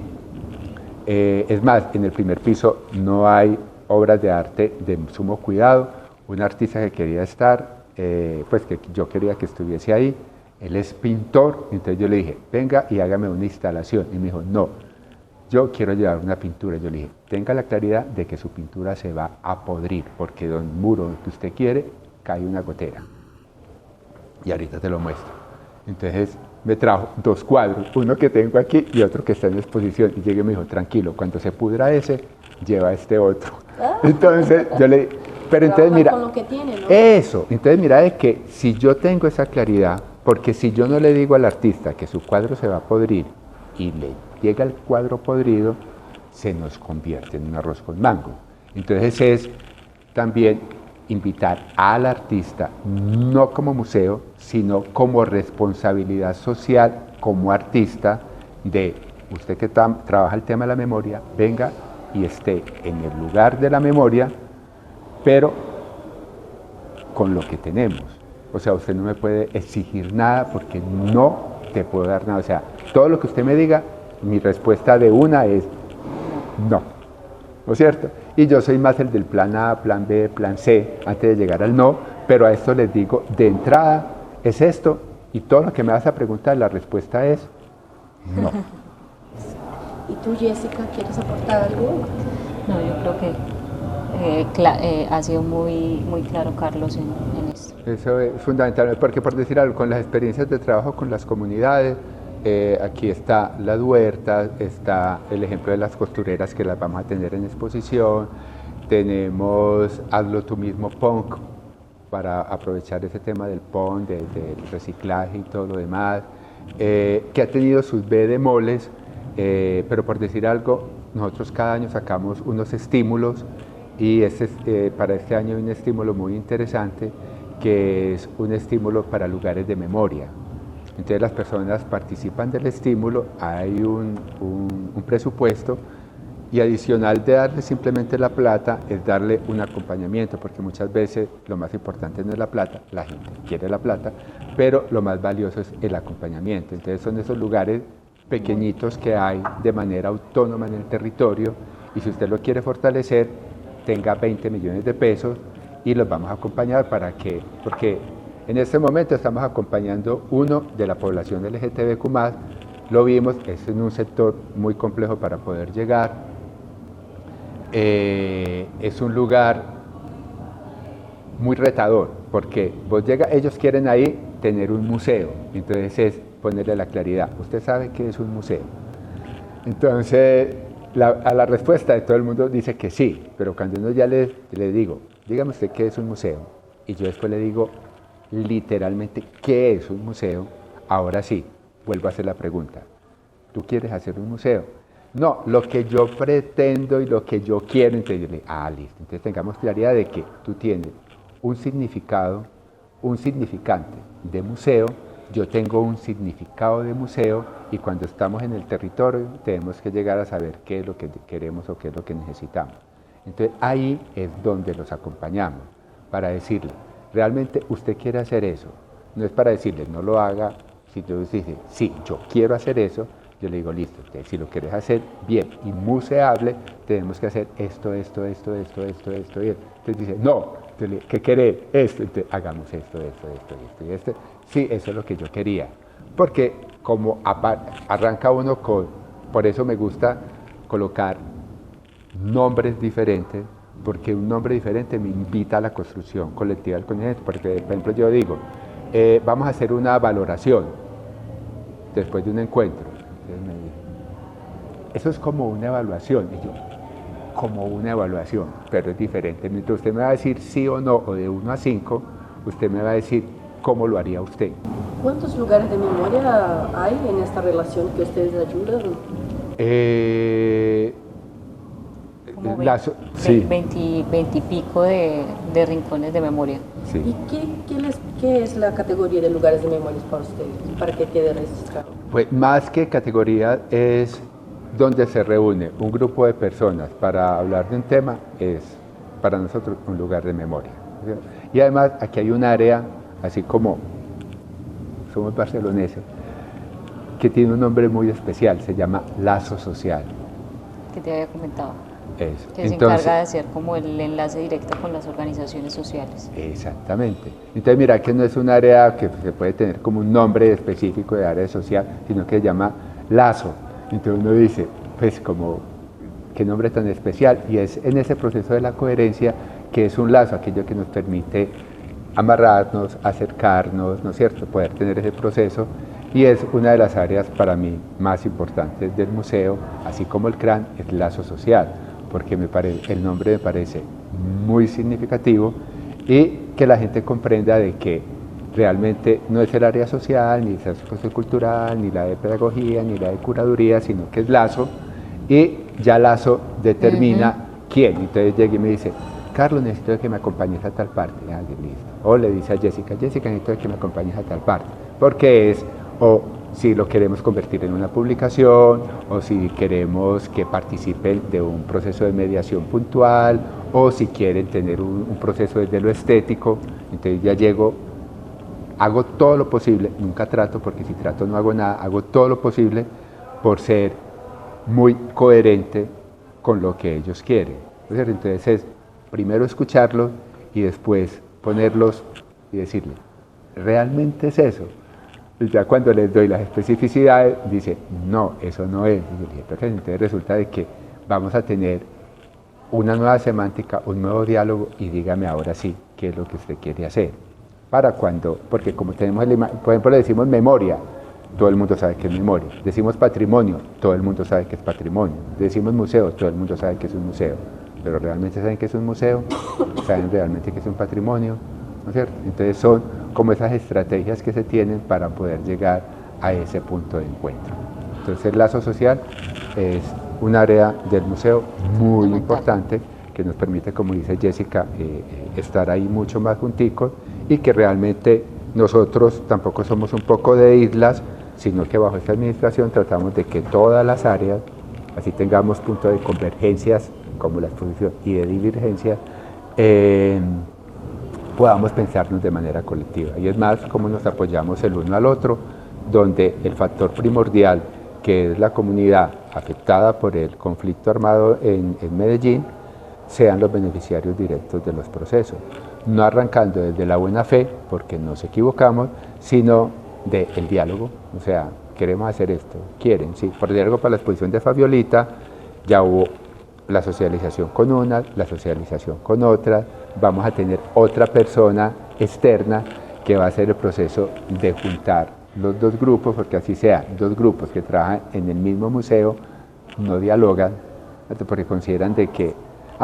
Es más, en el primer piso no hay obras de arte de sumo cuidado. Un artista que quería estar, pues que yo quería que estuviese ahí, él es pintor, entonces yo le dije, venga y hágame una instalación. Y me dijo, no, yo quiero llevar una pintura. Yo le dije, tenga la claridad de que su pintura se va a podrir, porque del muro que usted quiere cae una gotera. Y ahorita te lo muestro. Entonces me trajo 2 cuadros, uno que tengo aquí y otro que está en exposición. Y llegué y me dijo, tranquilo, cuando se pudra ese, lleva este otro. Entonces yo le dije, pero entonces mira, con lo que tiene, ¿no? Eso, entonces mira, es que si yo tengo esa claridad, porque si yo no le digo al artista que su cuadro se va a podrir y le llega el cuadro podrido, se nos convierte en un arroz con mango. Entonces es también invitar al artista, no como museo, sino como responsabilidad social, como artista, de usted que trabaja el tema de la memoria, venga y esté en el lugar de la memoria, pero con lo que tenemos. O sea, usted no me puede exigir nada porque no te puedo dar nada. O sea, todo lo que usted me diga, mi respuesta de una es no. ¿No es cierto? Y yo soy más el del plan A, plan B, plan C, antes de llegar al no, pero a esto les digo, de entrada es esto, y todo lo que me vas a preguntar, la respuesta es no. ¿Y tú, Jessica, quieres aportar algo? No, yo creo que ha sido muy claro, Carlos, en esto. Eso es fundamental, porque por decir algo, con las experiencias de trabajo con las comunidades, aquí está las huertas, está el ejemplo de las costureras que las vamos a tener en exposición, tenemos Hazlo tú mismo punk para aprovechar ese tema del punk, del reciclaje y todo lo demás, que ha tenido sus bemoles, pero por decir algo, nosotros cada año sacamos unos estímulos y para este año hay un estímulo muy interesante que es un estímulo para lugares de memoria. Entonces las personas participan del estímulo, hay un presupuesto y adicional de darle simplemente la plata es darle un acompañamiento, porque muchas veces lo más importante no es la plata, la gente quiere la plata, pero lo más valioso es el acompañamiento. Entonces son esos lugares pequeñitos que hay de manera autónoma en el territorio y si usted lo quiere fortalecer, tenga 20 millones de pesos y los vamos a acompañar porque en este momento estamos acompañando uno de la población LGTBQ+, lo vimos, es en un sector muy complejo para poder llegar, es un lugar muy retador, porque ellos quieren ahí tener un museo, entonces es ponerle la claridad, ¿usted sabe qué es un museo? Entonces, a la respuesta de todo el mundo dice que sí, pero cuando uno ya le digo, dígame usted qué es un museo, y yo después le digo literalmente qué es un museo, ahora sí, vuelvo a hacer la pregunta, ¿tú quieres hacer un museo? No, lo que yo pretendo y lo que yo quiero, entonces yo le digo, listo, entonces tengamos claridad de que tú tienes un significado, un significante de museo, yo tengo un significado de museo y cuando estamos en el territorio tenemos que llegar a saber qué es lo que queremos o qué es lo que necesitamos. Entonces ahí es donde los acompañamos, para decirle, realmente usted quiere hacer eso, no es para decirle no lo haga, si tú dices, sí, yo quiero hacer eso, yo le digo, listo, entonces, si lo quieres hacer bien y museable, tenemos que hacer esto. Y entonces dice, no, entonces, ¿qué querés? Esto, entonces hagamos esto y esto. Sí, eso es lo que yo quería, porque como arranca uno por eso me gusta colocar nombres diferentes, porque un nombre diferente me invita a la construcción colectiva del conocimiento, porque por ejemplo yo digo, vamos a hacer una valoración después de un encuentro. Entonces me dice, eso es como una evaluación, y yo, como una evaluación, pero es diferente. Mientras usted me va a decir sí o no, o de 1 a 5, usted me va a decir cómo lo haría usted. ¿Cuántos lugares de memoria hay en esta relación que ustedes ayudan? Como 20 y pico de rincones de memoria. Sí. ¿Y qué es la categoría de lugares de memoria para ustedes, para que quede registrado? Pues más que categoría es donde se reúne un grupo de personas para hablar de un tema, es para nosotros un lugar de memoria. Y además aquí hay un área, así como somos barceloneses, que tiene un nombre muy especial, se llama Lazo Social. Que te había comentado. Eso. Que se encarga de hacer como el enlace directo con las organizaciones sociales. Exactamente. Entonces mira que no es un área que se puede tener como un nombre específico de área social, sino que se llama Lazo. Entonces uno dice, pues como, qué nombre tan especial, y es en ese proceso de la coherencia que es un lazo, aquello que nos permite amarrarnos, acercarnos, ¿no es cierto?, poder tener ese proceso, y es una de las áreas para mí más importantes del museo, así como el CRAN, es lazo social, porque el nombre me parece muy significativo y que la gente comprenda de que realmente no es el área social, ni el sociocultural, ni la de pedagogía, ni la de curaduría, sino que es lazo, y ya lazo determina quién. Entonces llega y me dice, Carlos, necesito que me acompañes a tal parte. Listo. O le dice a Jessica, necesito que me acompañes a tal parte, porque es, o si lo queremos convertir en una publicación, o si queremos que participen de un proceso de mediación puntual, o si quieren tener un proceso desde lo estético. Entonces ya llego, hago todo lo posible, nunca trato, porque si trato no hago nada, hago todo lo posible por ser muy coherente con lo que ellos quieren. Entonces es primero escucharlos y después ponerlos y decirles, ¿realmente es eso? Y ya cuando les doy las especificidades, dice, no, eso no es. Y yo dije, perfecto, entonces resulta de que vamos a tener una nueva semántica, un nuevo diálogo, y dígame ahora sí qué es lo que usted quiere hacer. Para cuando, porque como tenemos, por ejemplo, le decimos memoria, todo el mundo sabe que es memoria. Decimos patrimonio, todo el mundo sabe que es patrimonio. Decimos museo, todo el mundo sabe que es un museo. Pero realmente saben que es un museo, saben realmente que es un patrimonio, ¿no es cierto? Entonces son como esas estrategias que se tienen para poder llegar a ese punto de encuentro. Entonces el lazo social es un área del museo muy importante que nos permite, como dice Jessica, estar ahí mucho más junticos y que realmente nosotros tampoco somos un poco de islas, sino que bajo esta administración tratamos de que todas las áreas, así tengamos puntos de convergencias como la exposición y de divergencia, podamos pensarnos de manera colectiva. Y es más, cómo nos apoyamos el uno al otro, donde el factor primordial, que es la comunidad afectada por el conflicto armado en Medellín, sean los beneficiarios directos de los procesos. No arrancando desde la buena fe, porque nos equivocamos, sino del diálogo. O sea, queremos hacer esto, quieren, sí. Por diálogo para la exposición de Fabiolita, ya hubo la socialización con una, la socialización con otra, vamos a tener otra persona externa que va a hacer el proceso de juntar los dos grupos, porque así sea, dos grupos que trabajan en el mismo museo, no dialogan, porque consideran de que,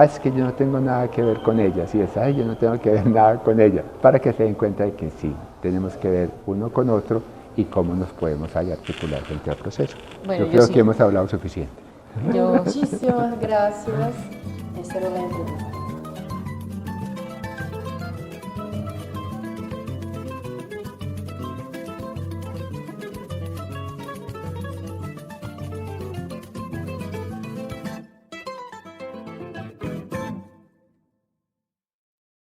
es que yo no tengo nada que ver con ella, si es, yo no tengo que ver nada con ella, para que se den cuenta de que sí, tenemos que ver uno con otro y cómo nos podemos ahí articular frente al proceso. Bueno, yo creo que hemos hablado suficiente. Muchísimas gracias. Esa era la entrevista.